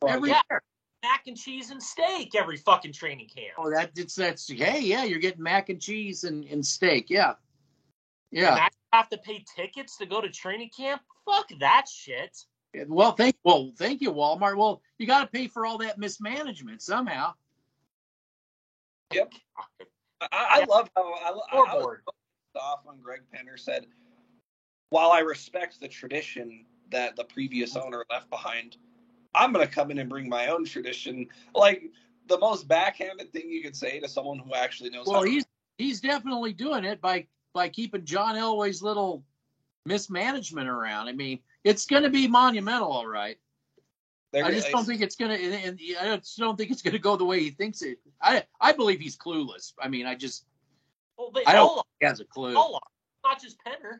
every year? Mac and cheese and steak every fucking training camp. Oh, that's hey, yeah, you're getting mac and cheese and steak, yeah. And I have to pay tickets to go to training camp? Fuck that shit. Well, thank you, Walmart. Well, you got to pay for all that mismanagement somehow. Yep. I love how I was off when Greg Penner said, while I respect the tradition that the previous owner left behind, I'm going to come in and bring my own tradition. Like, the most backhanded thing you could say to someone who actually knows. Well, he's definitely doing it by keeping John Elway's little mismanagement around. I mean, it's going to be monumental, all right. I just don't think it's going to, and I just don't think it's going to go the way he thinks it. I believe he's clueless. I mean, I don't think he has a clue. Not just Penner.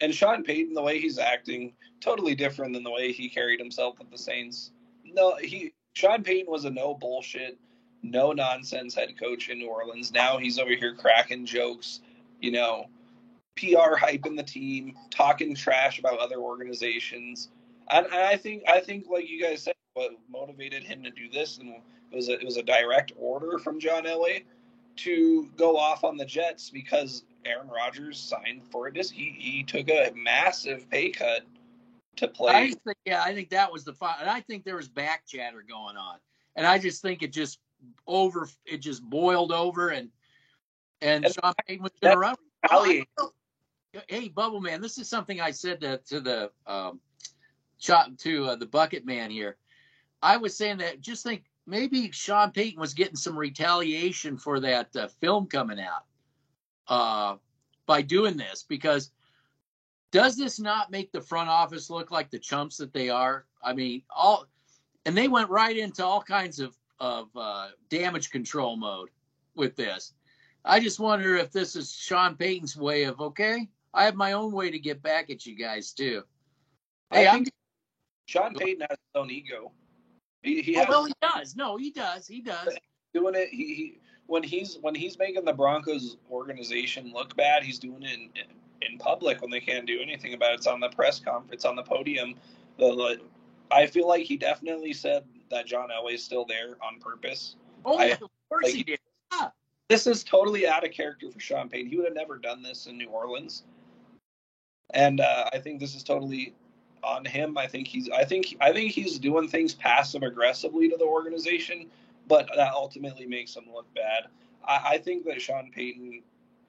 And Sean Payton, the way he's acting, totally different than the way he carried himself with the Saints. No, Sean Payton was a no bullshit, no nonsense head coach in New Orleans. Now he's over here cracking jokes, you know, PR hyping the team, talking trash about other organizations. And I think like you guys said, what motivated him to do this, and it was a direct order from John Elway to go off on the Jets because Aaron Rodgers signed for it. He took a massive pay cut to play. I think that was the fun. And I think there was back chatter going on. And I just think it just boiled over and Sean Payton was going to run. Hey, Bubble Man, this is something I said to the the bucket man here. I was saying that just think maybe Sean Payton was getting some retaliation for that film coming out by doing this, because does this not make the front office look like the chumps that they are? I mean, and they went right into all kinds of damage control mode with this. I just wonder if this is Sean Payton's way of, okay, I have my own way to get back at you guys too. Hey, I think Sean Payton has his own ego. He does. No, he does. He does. Doing it. He when he's making the Broncos organization look bad, he's doing it in public when they can't do anything about it. It's on the press conference, on the podium. I feel like he definitely said that John Elway's still there on purpose. Oh, of course he did. Yeah. This is totally out of character for Sean Payton. He would have never done this in New Orleans. And I think this is totally on him. I think he's doing things passive aggressively to the organization, but that ultimately makes him look bad. I think that Sean Payton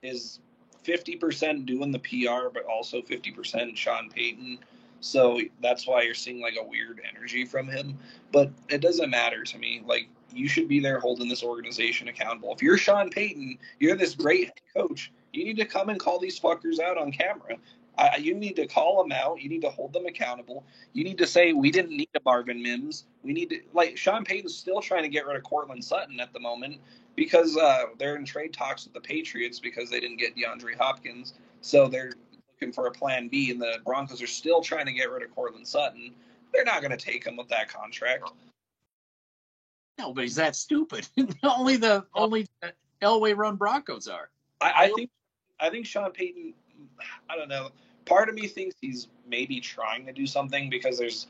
is 50% doing the PR, but also 50% Sean Payton. So that's why you're seeing like a weird energy from him. But it doesn't matter to me. Like, you should be there holding this organization accountable. If you're Sean Payton, you're this great head coach, you need to come and call these fuckers out on camera. You need to call them out. You need to hold them accountable. You need to say, we didn't need a Marvin Mims. We need to, like, Sean Payton's still trying to get rid of Cortland Sutton at the moment because they're in trade talks with the Patriots because they didn't get DeAndre Hopkins. So they're looking for a plan B, and the Broncos are still trying to get rid of Cortland Sutton. They're not going to take him with that contract. Nobody's that stupid. only the Elway run Broncos are. I think Sean Payton, I don't know. Part of me thinks he's maybe trying to do something because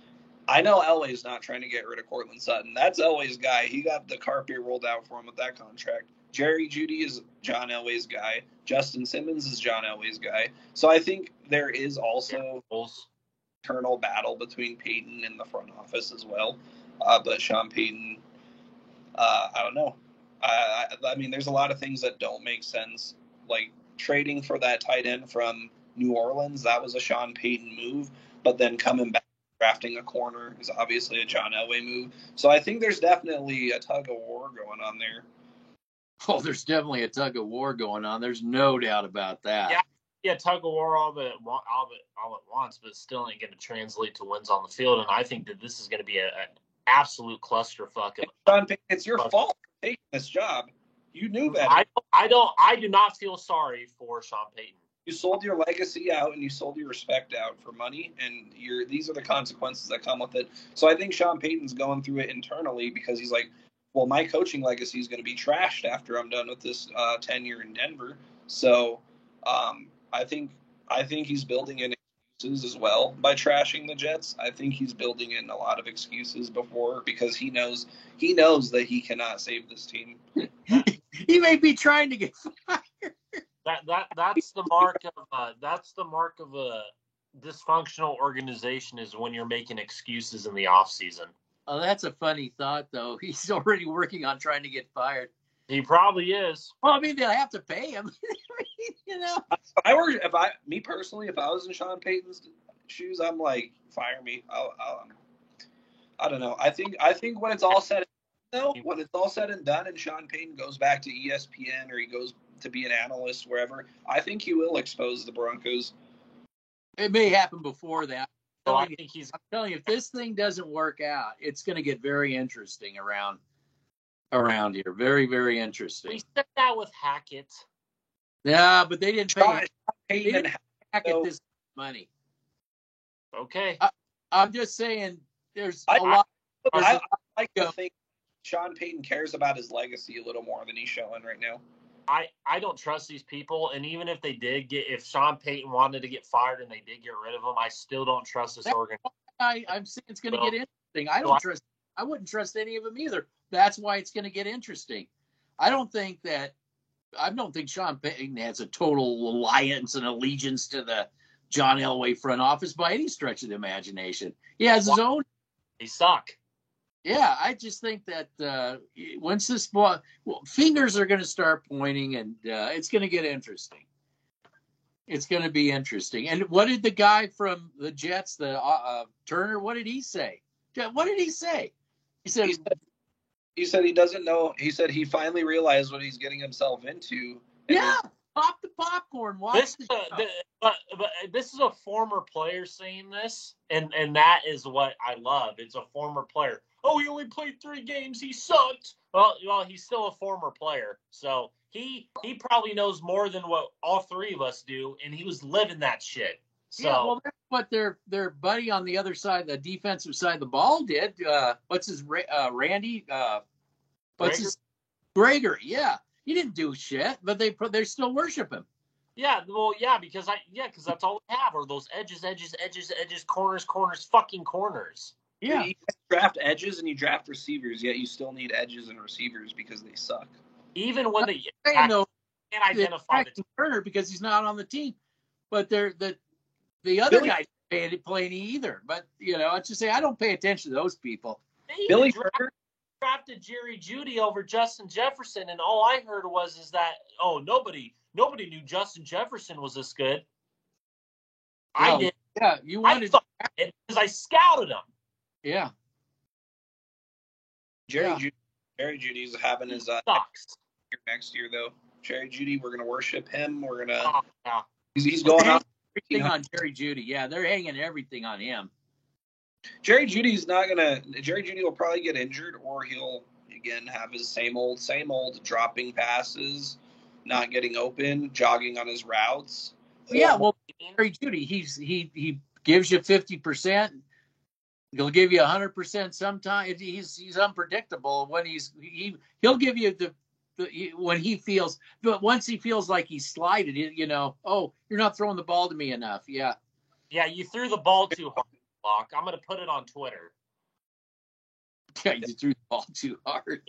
I know Elway's not trying to get rid of Cortland Sutton. That's Elway's guy. He got the carpet rolled out for him with that contract. Jerry Jeudy is John Elway's guy. Justin Simmons is John Elway's guy. So I think there is also internal battle between Payton and the front office as well. But Sean Payton, I don't know. I mean, there's a lot of things that don't make sense. Like trading for that tight end from New Orleans, that was a Sean Payton move. But then coming back, drafting a corner is obviously a John Elway move. So I think there's definitely a tug of war going on there. Oh, there's definitely a tug of war going on. There's no doubt about that. Yeah, tug of war all at once, but still ain't going to translate to wins on the field. And I think that this is going to be an absolute clusterfuck. Sean Payton, it's your fault for taking this job. You knew better. I do not feel sorry for Sean Payton. You sold your legacy out and you sold your respect out for money, and these are the consequences that come with it. So I think Sean Payton's going through it internally because he's like, well, my coaching legacy is going to be trashed after I'm done with this tenure in Denver. So I think he's building in excuses as well by trashing the Jets. I think he's building in a lot of excuses because he knows that he cannot save this team. He may be trying to get fired. That's the mark of a dysfunctional organization, is when you're making excuses in the off season. Oh, that's a funny thought, though. He's already working on trying to get fired. He probably is. Well, I mean, they'll have to pay him. You know. If I was in Sean Payton's shoes, I'm like, fire me. I don't know. I think when it's all said and done, and Sean Payton goes back to ESPN or he goes to be an analyst wherever, I think he will expose the Broncos. It may happen before that. So I'm telling you, if this thing doesn't work out, it's going to get very interesting around here. Very, very interesting. We said that with Hackett. Yeah, but they didn't pay Hackett this money. Okay. I'm just saying, there's a lot. I like to think Sean Payton cares about his legacy a little more than he's showing right now. I don't trust these people, and even if if Sean Payton wanted to get fired and they did get rid of him, I still don't trust this organization. I'm saying it's going to get interesting. I wouldn't trust any of them either. That's why it's going to get interesting. I don't think Sean Payton has a total alliance and allegiance to the John Elway front office by any stretch of the imagination. He has his own. They suck. Yeah, I just think that once this fingers are going to start pointing, and it's going to get interesting. It's going to be interesting. And what did the guy from the Jets, Turner, what did he say? What did he say? He said he doesn't know. He said he finally realized what he's getting himself into. Yeah, pop the popcorn. Watch but this is a former player saying this, and that is what I love. It's a former player. Oh, he only played 3 games. He sucked. Well, he's still a former player, so he probably knows more than what all 3 of us do, and he was living that shit. So, yeah, well, that's what their buddy on the other side, the defensive side of the ball, did. What's his Randy? Gregory? Yeah, he didn't do shit, but they still worship him. Yeah, well, because that's all we have are those edges, corners, fucking corners. Yeah, you draft edges and you draft receivers, yet you still need edges and receivers because they suck. Even when they can't identify the Turner because he's not on the team, but the other guys didn't play any either. But let's just say I don't pay attention to those people. Billy drafted Jerry Jeudy over Justin Jefferson, and all I heard was that nobody knew Justin Jefferson was this good. I did. Yeah, you wanted it because I scouted him. Yeah. Jerry Jeudy's having his sucks. Next year though. Jerry Jeudy, we're gonna worship him. We're gonna. Yeah. He's going out. Everything on Jerry Jeudy. Yeah, they're hanging everything on him. Jerry Jeudy will probably get injured, or he'll again have his same old dropping passes, not getting open, jogging on his routes. Yeah, well, Jerry Jeudy, he gives you 50%. He'll give you 100% sometimes. He's unpredictable when he'll give you when he feels, but once he feels like he's slided, you're not throwing the ball to me enough. Yeah. Yeah, you threw the ball too hard, Locke. I'm going to put it on Twitter. Yeah, you threw the ball too hard.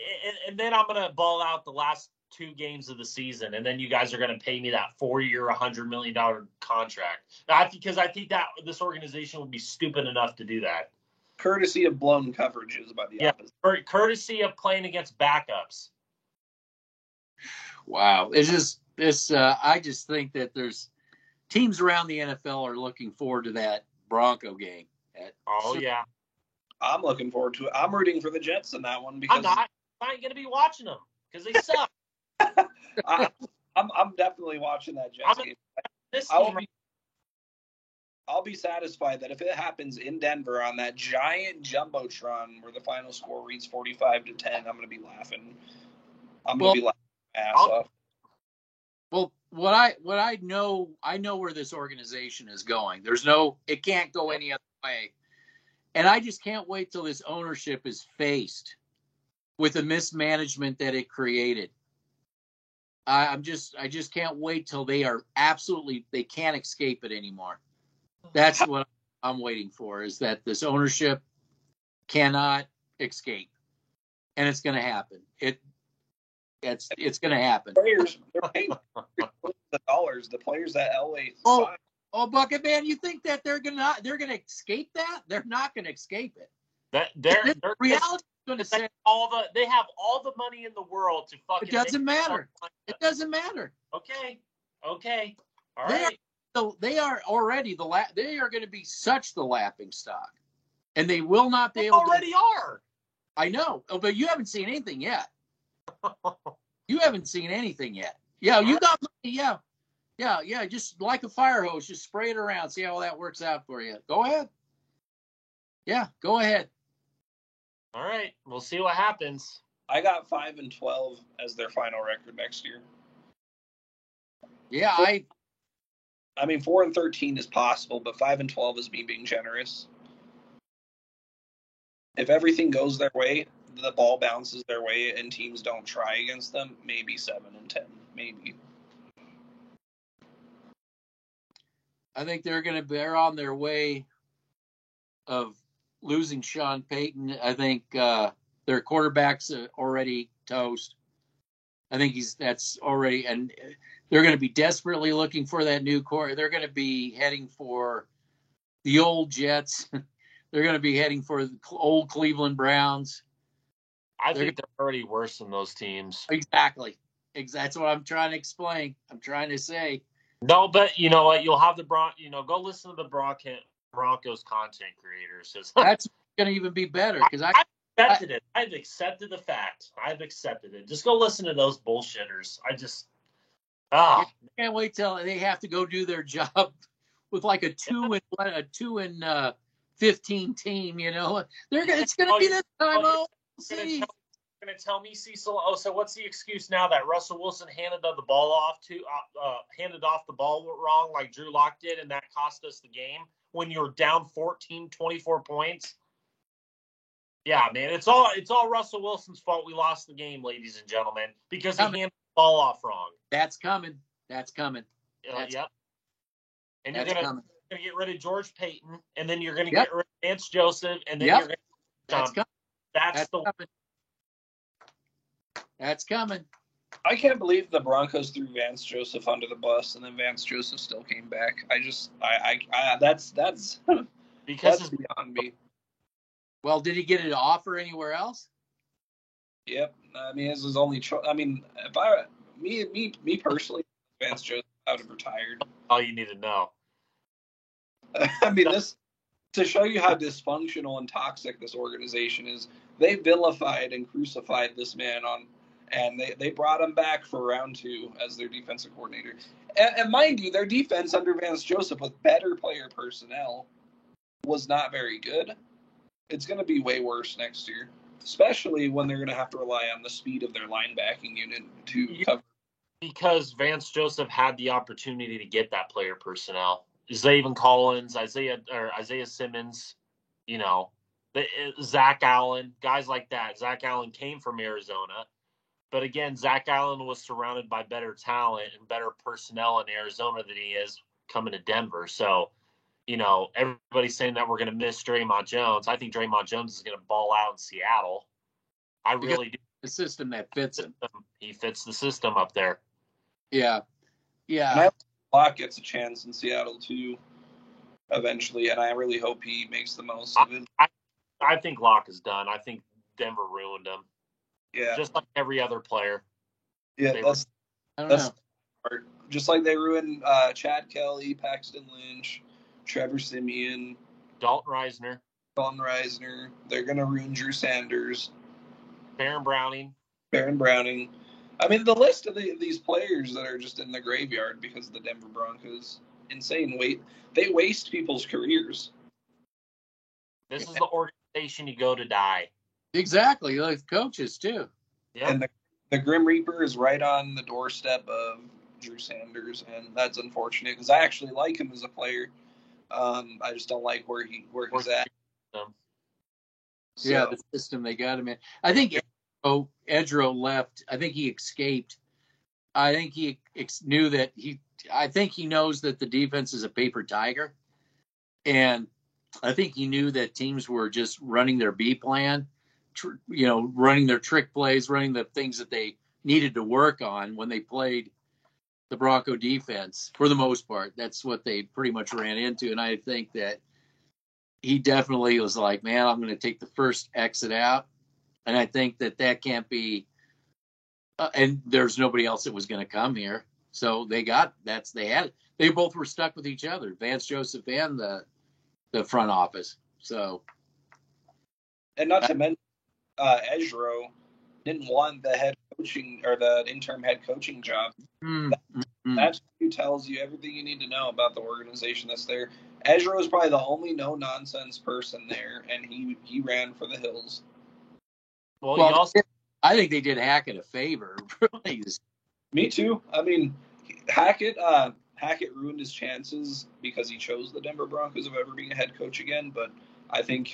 And then I'm going to ball out the last 2 games of the season, and then you guys are going to pay me that 4-year, $100 million contract. Because I think that this organization would be stupid enough to do that. Courtesy of blown coverages by the opposite. Courtesy of playing against backups. Wow. It's just this. I just think that there's teams around the NFL are looking forward to that Bronco game. Yeah. I'm looking forward to it. I'm rooting for the Jets in that one because I ain't going to be watching them because they suck. I'm definitely watching that Jets game. I'll be satisfied that if it happens in Denver on that giant jumbotron where the final score reads 45-10, I'm going to be laughing. I'm going to be laughing my ass off. Well, what I know where this organization is going. It can't go any other way. And I just can't wait till this ownership is faced with the mismanagement that it created. I just can't wait till they can't escape it anymore. That's what I'm waiting for, is that this ownership cannot escape, and it's going to happen. It's going to happen. Players, they're paying the dollars. The players that Elway signed. Oh, Bucket Man, you think that they're gonna escape that? They're not gonna escape it. They're reality is gonna say they have all the money in the world to fucking. It doesn't matter. It doesn't matter. Okay. All right. They are already they are going to be such the laughing stock, and they will not be They able. Already are. I know, but you haven't seen anything yet. You haven't seen anything yet. Yeah, you got money. Yeah. Just like a fire hose, just spray it around. See how that works out for you. Go ahead. Yeah, go ahead. All right, we'll see what happens. I got 5-12 as their final record next year. Yeah, I mean, 4-13 is possible, but 5-12 is me being generous. If everything goes their way, the ball bounces their way, and teams don't try against them, maybe 7-10, maybe. I think they're on their way of losing Sean Payton. I think their quarterback's already toast. I think that's already, and they're going to be desperately looking for that new core. They're going to be heading for the old Jets. They're going to be heading for the old Cleveland Browns. I think they're already worse than those teams. Exactly. That's what I'm trying to explain. I'm trying to say. No, but you know what? You'll have the go listen to the Broncos content creators. That's going to even be better because I've accepted it. I've accepted the fact. I've accepted it. Just go listen to those bullshitters. I can't wait till they have to go do their job with like a 2-15 team. You know, it's going to be this time. You're going to tell me, Cecil? Oh, so what's the excuse now that Russell Wilson handed the ball off the ball wrong like Drew Lock did, and that cost us the game when you're down 14, 24 points? Yeah, man, it's all Russell Wilson's fault. We lost the game, ladies and gentlemen, because he handed the ball off wrong. That's coming. Yep. And you're gonna get rid of George Payton, and then you're gonna get rid of Vance Joseph, and then you're gonna. That's coming. That's coming. I can't believe the Broncos threw Vance Joseph under the bus, and then Vance Joseph still came back. That's because that's beyond me. Well, did he get an offer anywhere else? Yep. I mean, this was only. I mean, if me personally, Vance Joseph, I would have retired. All you need to know. I mean, this to show you how dysfunctional and toxic this organization is. They vilified and crucified this man and they brought him back for round 2 as their defensive coordinator. And mind you, their defense under Vance Joseph with better player personnel was not very good. It's going to be way worse next year, especially when they're going to have to rely on the speed of their linebacking unit to cover. Because Vance Joseph had the opportunity to get that player personnel. Zaven Collins, Isaiah Simmons, Zach Allen, guys like that. Zach Allen came from Arizona. But again, Zach Allen was surrounded by better talent and better personnel in Arizona than he is coming to Denver. So, everybody's saying that we're going to miss Draymond Jones. I think Draymond Jones is going to ball out in Seattle. I really do. The system that fits him. He fits the system up there. Yeah. Yeah. And I hope Locke gets a chance in Seattle too, eventually, and I really hope he makes the most of it. I think Locke is done. I think Denver ruined him. Yeah. Just like every other player. Yeah, that's part. Just like they ruined Chad Kelly, Paxton Lynch, Trevor Siemian, Dalton Reisner. They're going to ruin Drew Sanders. Baron Browning. I mean, the list of these players that are just in the graveyard because of the Denver Broncos, insane. They waste people's careers. This is the organization you go to die. Exactly, like coaches too. Yep. And the Grim Reaper is right on the doorstep of Drew Sanders, and that's unfortunate because I actually like him as a player. I just don't like where he's at. Yeah, the system they got him in. I think Edro left. I think he escaped I think he knew that I think he knows that the defense is a paper tiger. And I think he knew that teams were just running their B plan, running their trick plays, running the things that they needed to work on when they played the Bronco defense. For the most part, that's what they pretty much ran into. And I think that he definitely was like, man, I'm going to take the first exit out. And I think that can't be and there's nobody else that was going to come here. So they both were stuck with each other, Vance Joseph and the front office. So, and not to mention, Ejiro didn't want the head coaching or the interim head coaching job. That tells you everything you need to know about the organization that's there. Ejiro is probably the only no nonsense person there, and he ran for the hills. Well, I think they did Hackett a favor. Me too. I mean, Hackett ruined his chances because he chose the Denver Broncos of ever being a head coach again. But I think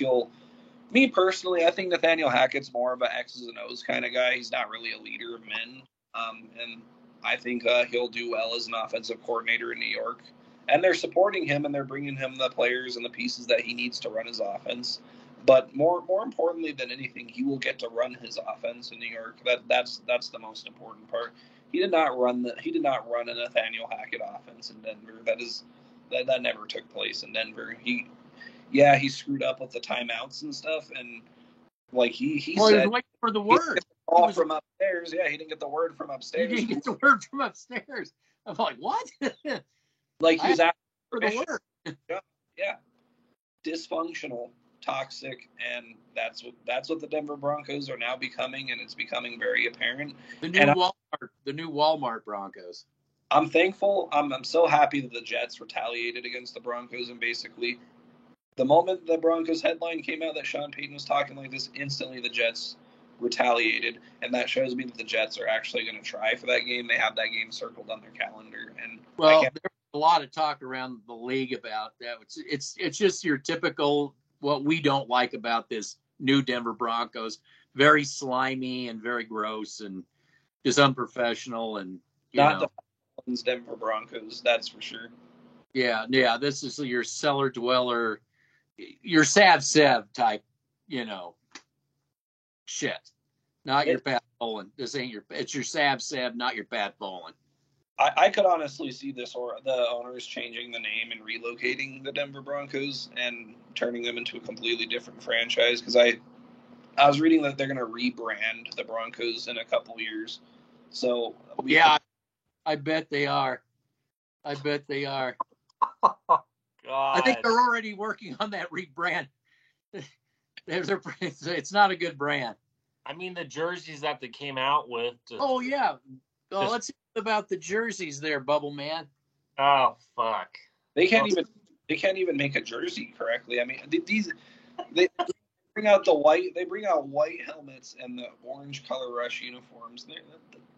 me personally, I think Nathaniel Hackett's more of an X's and O's kind of guy. He's not really a leader of men. And I think he'll do well as an offensive coordinator in New York. And they're supporting him, and they're bringing him the players and the pieces that he needs to run his offense. But more importantly than anything, he will get to run his offense in New York. That's the most important part. He did not run a Nathaniel Hackett offense in Denver. That never took place in Denver. He screwed up with the timeouts and stuff, and like he said, he was waiting for the word. From upstairs. Yeah, he didn't get the word from upstairs. He didn't get the word from upstairs. I'm like, what? Like he was asking for the word. Yeah, dysfunctional, toxic, and that's what the Denver Broncos are now becoming, and it's becoming very apparent. The new Walmart Broncos. I'm thankful. I'm so happy that the Jets retaliated against the Broncos, and basically, the moment the Broncos headline came out that Sean Payton was talking like this, instantly the Jets retaliated, and that shows me that the Jets are actually going to try for that game. They have that game circled on their calendar, and there's a lot of talk around the league about that. It's just your typical what we don't like about this new Denver Broncos. Very slimy and very gross and just unprofessional and not the Denver Broncos, that's for sure. Yeah. This is your cellar dweller, your Sav Sev type, shit. Not your Pat Bowlen. It's your Sav Sev, not your Pat Bowlen. I could honestly see the owners changing the name and relocating the Denver Broncos and turning them into a completely different franchise, because I was reading that they're going to rebrand the Broncos in a couple years. So I bet they are. God. I think they're already working on that rebrand. It's not a good brand. I mean, the jerseys that they came out with. Let's see about the jerseys there, Bubble Man. Oh fuck! They can't even make a jersey correctly. I mean, they bring out white helmets and the orange color rush uniforms.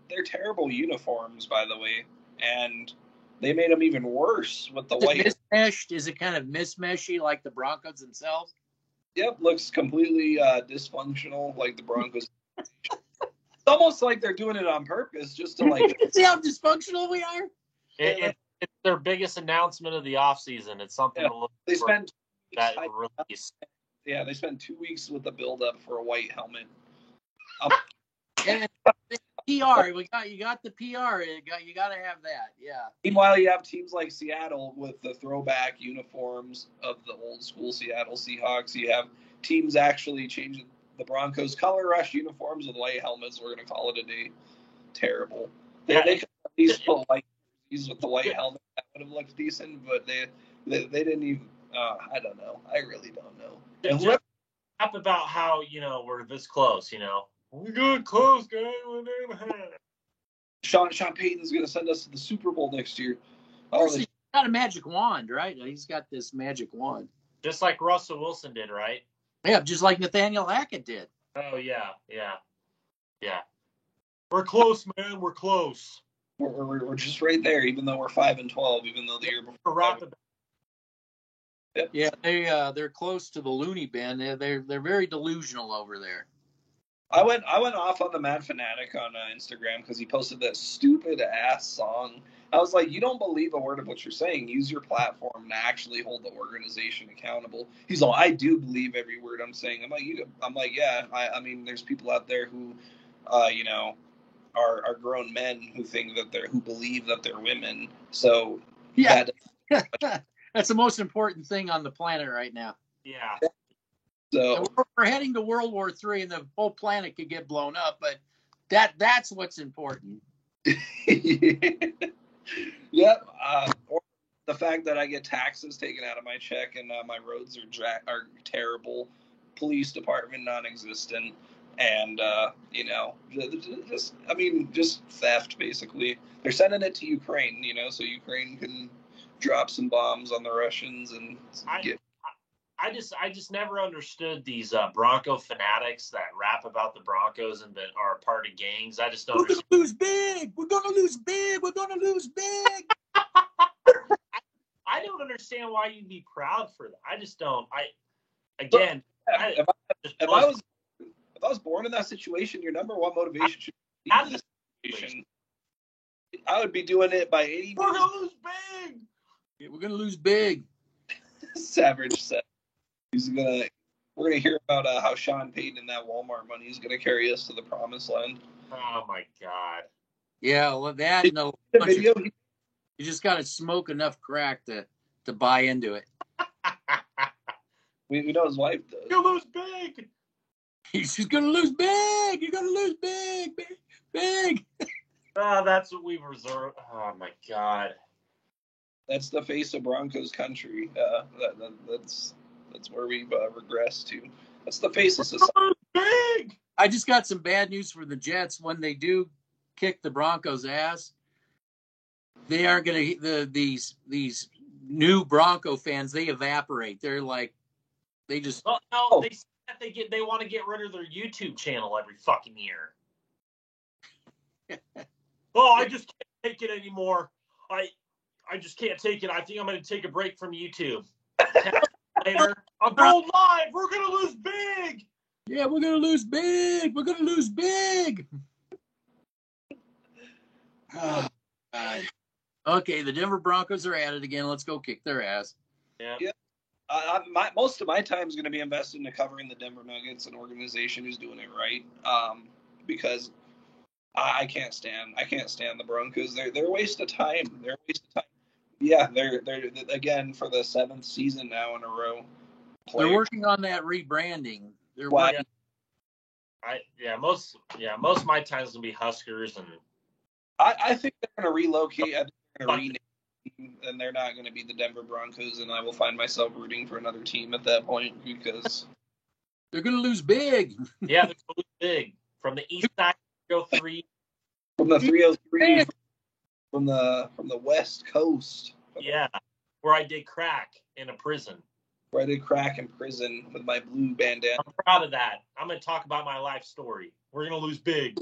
They're terrible uniforms, by the way, and they made them even worse with the white. Mismeshed? Is it kind of mismeshy like the Broncos themselves? Yep, looks completely dysfunctional like the Broncos. It's almost like they're doing it on purpose, just to like. See how dysfunctional we are. It's their biggest announcement of the offseason. It's something to look they spent that release. Yeah, they spent 2 weeks with the build-up for a white helmet. And PR, you got the PR. You got to have that. Yeah. Meanwhile, you have teams like Seattle with the throwback uniforms of the old school Seattle Seahawks. You have teams actually changing the Broncos color rush uniforms with white helmets. We're going to call it a day. Terrible. They could at least put white jerseys with the white helmet. That would have looked decent, but they didn't even. I don't know. I really don't know. And just about how we're this close. We got close, guys. Sean Payton's going to send us to the Super Bowl next year. He's got a magic wand, right? He's got this magic wand. Just like Russell Wilson did, right? Yeah, just like Nathaniel Hackett did. Oh, yeah. We're close, man. We're close. We're just right there, even though we're 5-12, even though the year before. Yep. Yeah, they're close to the loony bin. They're very delusional over there. I went off on the Mad Fanatic on Instagram because he posted that stupid ass song. I was like, you don't believe a word of what you're saying. Use your platform to actually hold the organization accountable. He's all, I do believe every word I'm saying. I'm like, yeah. I mean, there's people out there who, you know, are grown men who think that who believe that they're women. So yeah, that's the most important thing on the planet right now. Yeah. So we're heading to World War III, and the whole planet could get blown up. But that's what's important. Yep. Or the fact that I get taxes taken out of my check and my roads are terrible, police department non-existent, and you know, just theft basically. They're sending it to Ukraine, you know, so Ukraine can drop some bombs on the Russians and get. I just never understood these Bronco fanatics that rap about the Broncos and that are a part of gangs. I just don't. We're gonna lose big. We're gonna lose big. We're gonna lose big. I don't understand why you'd be proud for that. I just don't. If I was born in that situation, your number one motivation should be this situation. I would be doing it by 80. We're gonna lose big. Yeah, we're gonna lose big. Savage said we're gonna hear about how Sean Payton and that Walmart money is gonna carry us to the promised land. Oh my God. Yeah, well, that no. You just gotta smoke enough crack to buy into it. we know his wife does. You'll lose big. He's just gonna lose big. You're gonna lose big, big. Oh, that's what we've reserved. Oh my God. That's the face of Broncos country. That's where we've regressed to. That's the face of society. Big. I just got some bad news for the Jets. When they do kick the Broncos' ass, they aren't going to. These new Bronco fans, they evaporate. They're like, they just. Well, no, they said they want to get rid of their YouTube channel every fucking year. Oh, I just can't take it anymore. I just can't take it. I think I'm going to take a break from YouTube. Later, I'm going live. We're going to lose big. Yeah, we're going to lose big. We're going to lose big. Oh, God. Okay, the Denver Broncos are at it again. Let's go kick their ass. Yeah. Most of my time is going to be invested into covering the Denver Nuggets, an organization who's doing it right. Because I can't stand the Broncos. They're a waste of time. They're a waste of time. Yeah, they're again for the 7th season now in a row. They're working on that rebranding. Most of my time is gonna be Huskers, and I think they're gonna relocate. I think they're gonna rename, and they're not gonna be the Denver Broncos, and I will find myself rooting for another team at that point because they're gonna lose big. Yeah, they're gonna lose big from the east side. 303. From the 303. From the West Coast. Yeah, where I did crack in a prison. Where I did crack in prison with my blue bandana. I'm proud of that. I'm going to talk about my life story. We're going to lose big.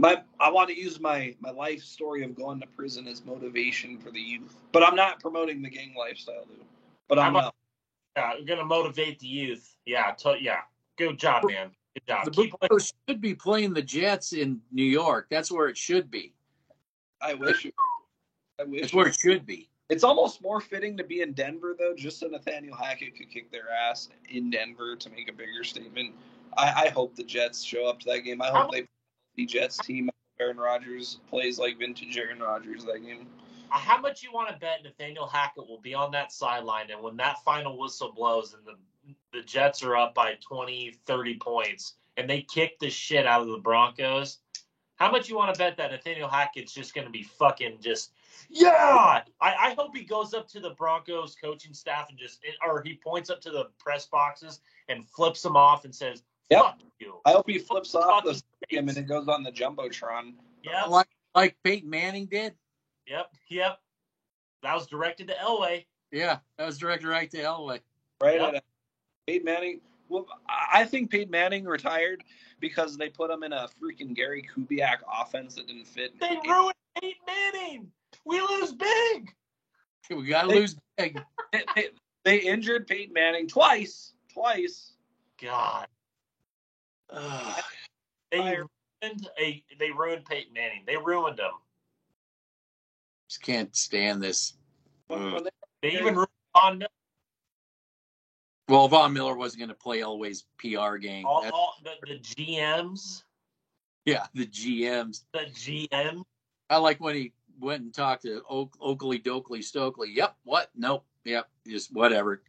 I want to use my life story of going to prison as motivation for the youth. But I'm not promoting the gang lifestyle, dude. But I'm not. Yeah, we're going to motivate the youth. Yeah, good job, man. Good job. The Broncos should be playing the Jets in New York. That's where it should be. I wish. That's where it should be. It's almost more fitting to be in Denver, though, just so Nathaniel Hackett could kick their ass in Denver to make a bigger statement. I hope the Jets show up to that game. I hope the Jets team, Aaron Rodgers, plays like vintage Aaron Rodgers that game. How much you want to bet Nathaniel Hackett will be on that sideline, and when that final whistle blows and the Jets are up by 20, 30 points, and they kick the shit out of the Broncos, how much you want to bet that Nathaniel Hackett's just going to be fucking just, yeah! I hope he goes up to the Broncos coaching staff and or he points up to the press boxes and flips them off and says, fuck you. I hope he flips off the stadium and it goes on the Jumbotron. Yeah. Like Peyton Manning did? Yep. That was directed to Elway. Yeah, that was directed right to Elway. Right. Yep. Peyton Manning. Well, I think Peyton Manning retired because they put him in a freaking Gary Kubiak offense that didn't fit. They ruined Peyton Manning. We lose big. We got to lose big. They injured Peyton Manning twice. God. They ruined Peyton Manning. They ruined him. Just can't stand this. They even ruined Von Miller. Well, Von Miller wasn't going to play Elway's PR game. The GMs. Yeah, the GMs. The GM. I like when he went and talked to Oakley Dokley Stokely. Yep. What? Nope. Yep. Just whatever.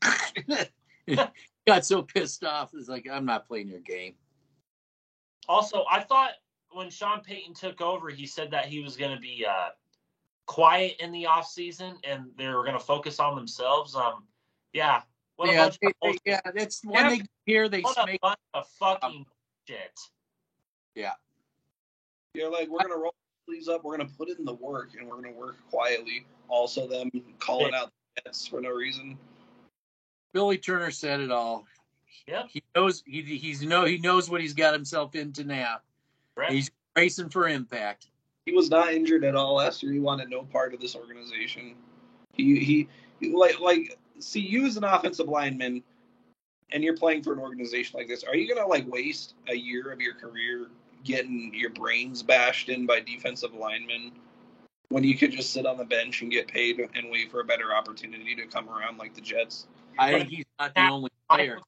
Got so pissed off. It's like, I'm not playing your game. Also, I thought when Sean Payton took over, he said that he was going to be quiet in the offseason and they were going to focus on themselves. Yeah. What a bunch of yeah, that's when they hear they make a bunch of fucking shit. Yeah. You're like, we're going to roll the sleeves up, we're going to put in the work, and we're going to work quietly. Also, them calling out the Jets for no reason. Billy Turner said it all. Yeah. He knows he knows what he's got himself into now. Right. He's racing for impact. He was not injured at all last year. He wanted no part of this organization. He see, you as an offensive lineman, and you're playing for an organization like this, are you gonna waste a year of your career getting your brains bashed in by defensive linemen when you could just sit on the bench and get paid and wait for a better opportunity to come around like the Jets? I think he's not the only player.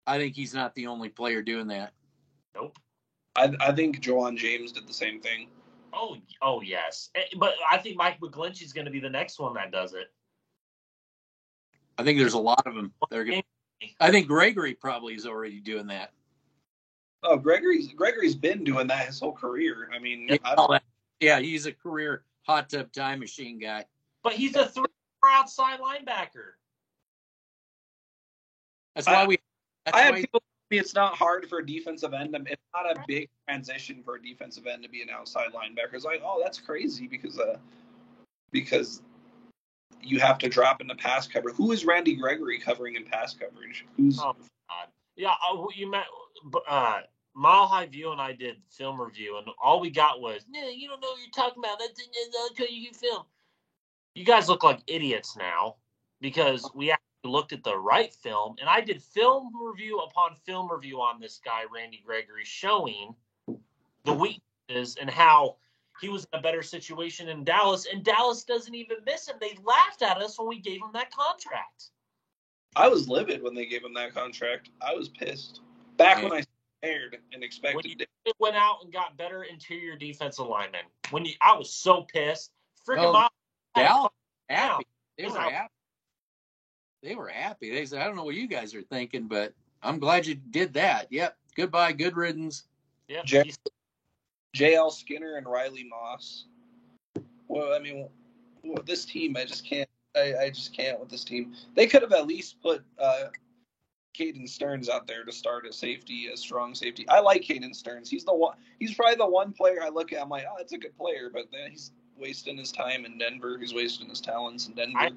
I think he's not the only player doing that. Nope. I think Ja'Wuan James did the same thing. Oh yes. But I think Mike McGlinchey's going to be the next one that does it. I think there's a lot of them. I think Gregory probably is already doing that. Oh, Gregory's been doing that his whole career. I mean, yeah, he's a career hot tub time machine guy. But he's a 3 outside linebacker. That's why people tell me it's not hard for a defensive end. It's not a big transition for a defensive end to be an outside linebacker. It's like, oh, that's crazy because you have to drop into pass cover. Who is Randy Gregory covering in pass coverage? Oh God, yeah. You met Mile High View and I did film review, and all we got was, "No, you don't know what you're talking about. That's how you can film." You guys look like idiots now because we actually looked at the right film, and I did film review upon film review on this guy, Randy Gregory, showing the weaknesses and how he was in a better situation in Dallas, and Dallas doesn't even miss him. They laughed at us when we gave him that contract. I was livid when they gave him that contract. I was pissed. Back when I stared and expected it. Went out and got better interior defensive linemen. I was so pissed. Freaking Dallas happy. They were happy. They were happy. They said, I don't know what you guys are thinking, but I'm glad you did that. Yep. Goodbye. Good riddance. Yep. J.L. Skinner and Riley Moss. Well, I mean, this team, I just can't. I just can't with this team. They could have at least put Caden Stearns out there to start at safety, a strong safety. I like Caden Stearns. He's probably the one player I look at. I'm like, oh, that's a good player, but then he's wasting his time in Denver. He's wasting his talents in Denver. I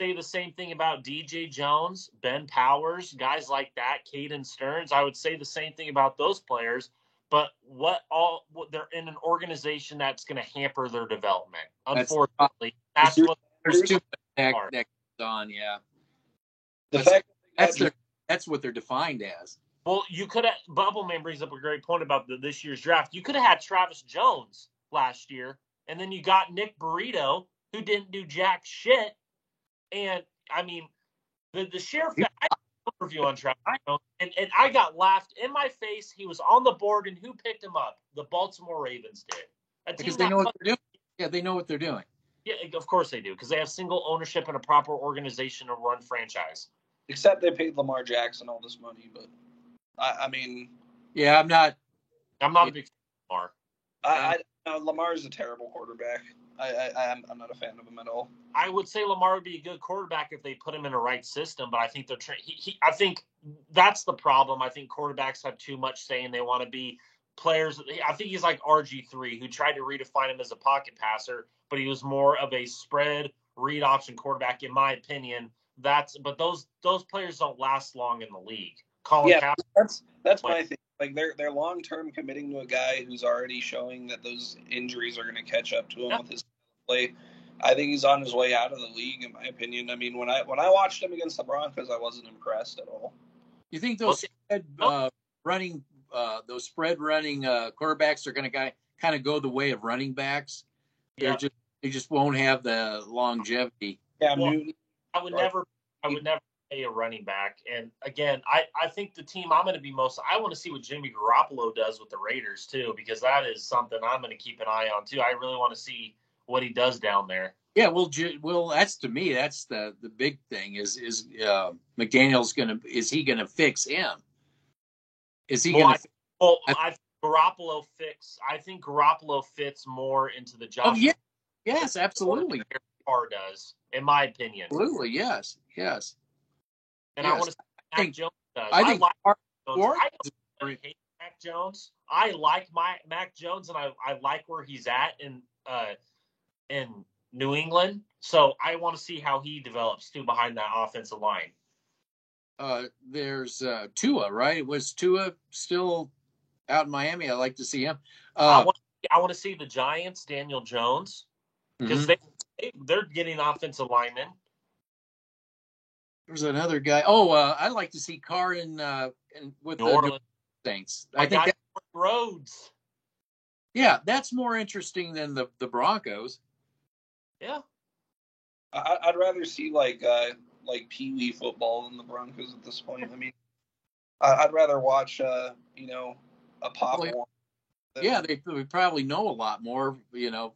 say the same thing about DJ Jones, Ben Powers, guys like that, Caden Stearns. I would say the same thing about those players. But they're in an organization that's going to hamper their development. Unfortunately, that's what there's too much that goes on. Yeah, that's what they're defined as. Well, you could have. Bubbleman brings up a great point about this year's draft. You could have had Travis Jones last year, and then you got Nick Burrito, who didn't do jack shit. And I mean, the sheriff. I review on Travis Jones, and I got laughed in my face. He was on the board, and who picked him up? The Baltimore Ravens did. Because they know what they're doing. Yeah, they know what they're doing. Yeah, of course they do, because they have single ownership and a proper organization to run franchise. Except they paid Lamar Jackson all this money, but I mean, yeah, I'm not a big fan of Lamar. Lamar's a terrible quarterback. I'm not a fan of him at all. I would say Lamar would be a good quarterback if they put him in the right system, but I think I think that's the problem. I think quarterbacks have too much say and they want to be players. I think he's like RG3, who tried to redefine him as a pocket passer, but he was more of a spread read option quarterback, in my opinion. But those players don't last long in the league. That's my thing. Like they're long term committing to a guy who's already showing that those injuries are going to catch up to him with his play. I think he's on his way out of the league, in my opinion. I mean, when I watched him against the Broncos, I wasn't impressed at all. You think those running those spread running quarterbacks are going to kind of go the way of running backs. They just won't have the longevity. Yeah, Well, Newton. I would never pay a running back. And again, I think the team I'm going to be I want to see what Jimmy Garoppolo does with the Raiders too, because that is something I'm going to keep an eye on too. I really want to see what he does down there. Yeah, well, that's to me, that's the big thing is McDaniel's is he gonna fix him? Is he gonna? I think Garoppolo fits more into the job. Oh yeah, yes, absolutely. Carr does, in my opinion. Absolutely, yes. And I want to see what Mac Jones does. I think I hate Mac Jones. I like Mac Jones, and I like where he's at in New England. So I want to see how he develops too behind that offensive line. There's Tua, right? Was Tua still out in Miami? I'd like to see him. I want to see the Giants, Daniel Jones, because they're getting offensive linemen. There's another guy. I'd like to see Carr with New Orleans Saints. I think Rhodes. Yeah, that's more interesting than the Broncos. Yeah, I'd rather see like Pee Wee football than the Broncos at this point. I mean, I'd rather watch a Pop Warner. Yeah, they probably know a lot more. I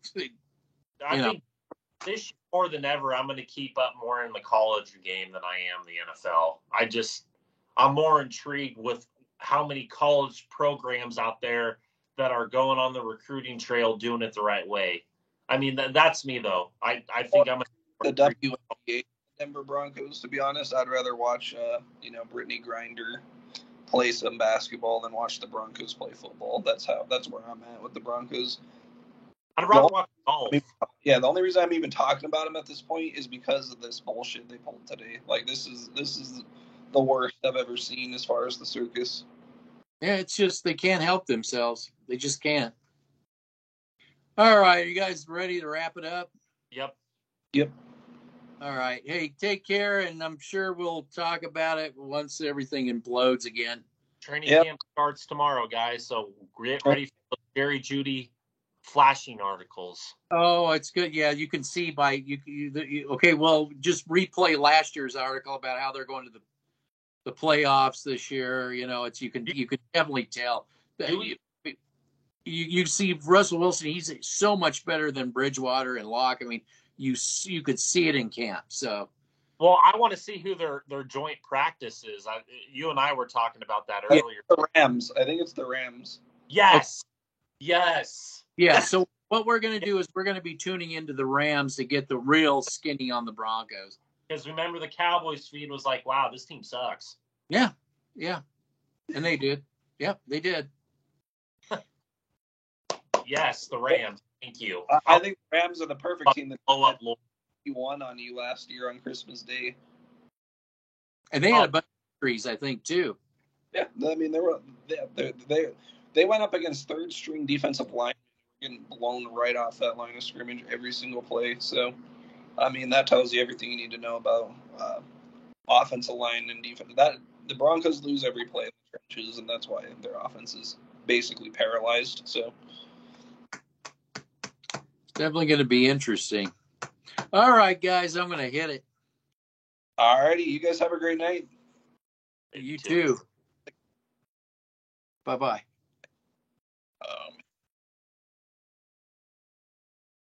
think this year more than ever, I'm going to keep up more in the college game than I am the NFL. I'm more intrigued with how many college programs out there that are going on the recruiting trail doing it the right way. I mean, that's me, though. I think I'm the WNBA Denver Broncos, to be honest. I'd rather watch, Brittany Griner play some basketball than watch the Broncos play football. That's where I'm at with the Broncos. I'd rather watch golf. Yeah, the only reason I'm even talking about them at this point is because of this bullshit they pulled today. Like, this is the worst I've ever seen as far as the circus. Yeah, it's just they can't help themselves. They just can't. All right, you guys ready to wrap it up? Yep. All right. Hey, take care, and I'm sure we'll talk about it once everything implodes again. Training camp starts tomorrow, guys, so get ready for the Jerry Jeudy flashing articles. Oh, it's good. Yeah, you can see okay, well, just replay last year's article about how they're going to the playoffs this year. You can definitely tell. You see Russell Wilson, he's so much better than Bridgewater and Locke. I mean, you could see it in camp. So, well, I want to see who their joint practice is. You and I were talking about that earlier. The Rams. I think it's the Rams. Yes. Okay. Yes. Yeah. So what we're going to do is we're going to be tuning into the Rams to get the real skinny on the Broncos. Because remember, the Cowboys feed was like, "Wow, this team sucks." Yeah. And they did. Yeah, they did. Yes, the Rams. Thank you. I think the Rams are the perfect team that won on you last year on Christmas Day. And they had a bunch of injuries, I think, too. Yeah, I mean they went up against third string defensive line, getting blown right off that line of scrimmage every single play. So, I mean, that tells you everything you need to know about offensive line and defense. That the Broncos lose every play in the trenches, and that's why their offense is basically paralyzed. So. Definitely going to be interesting. All right, guys, I'm going to hit it. All righty. You guys have a great night. You too. Bye-bye.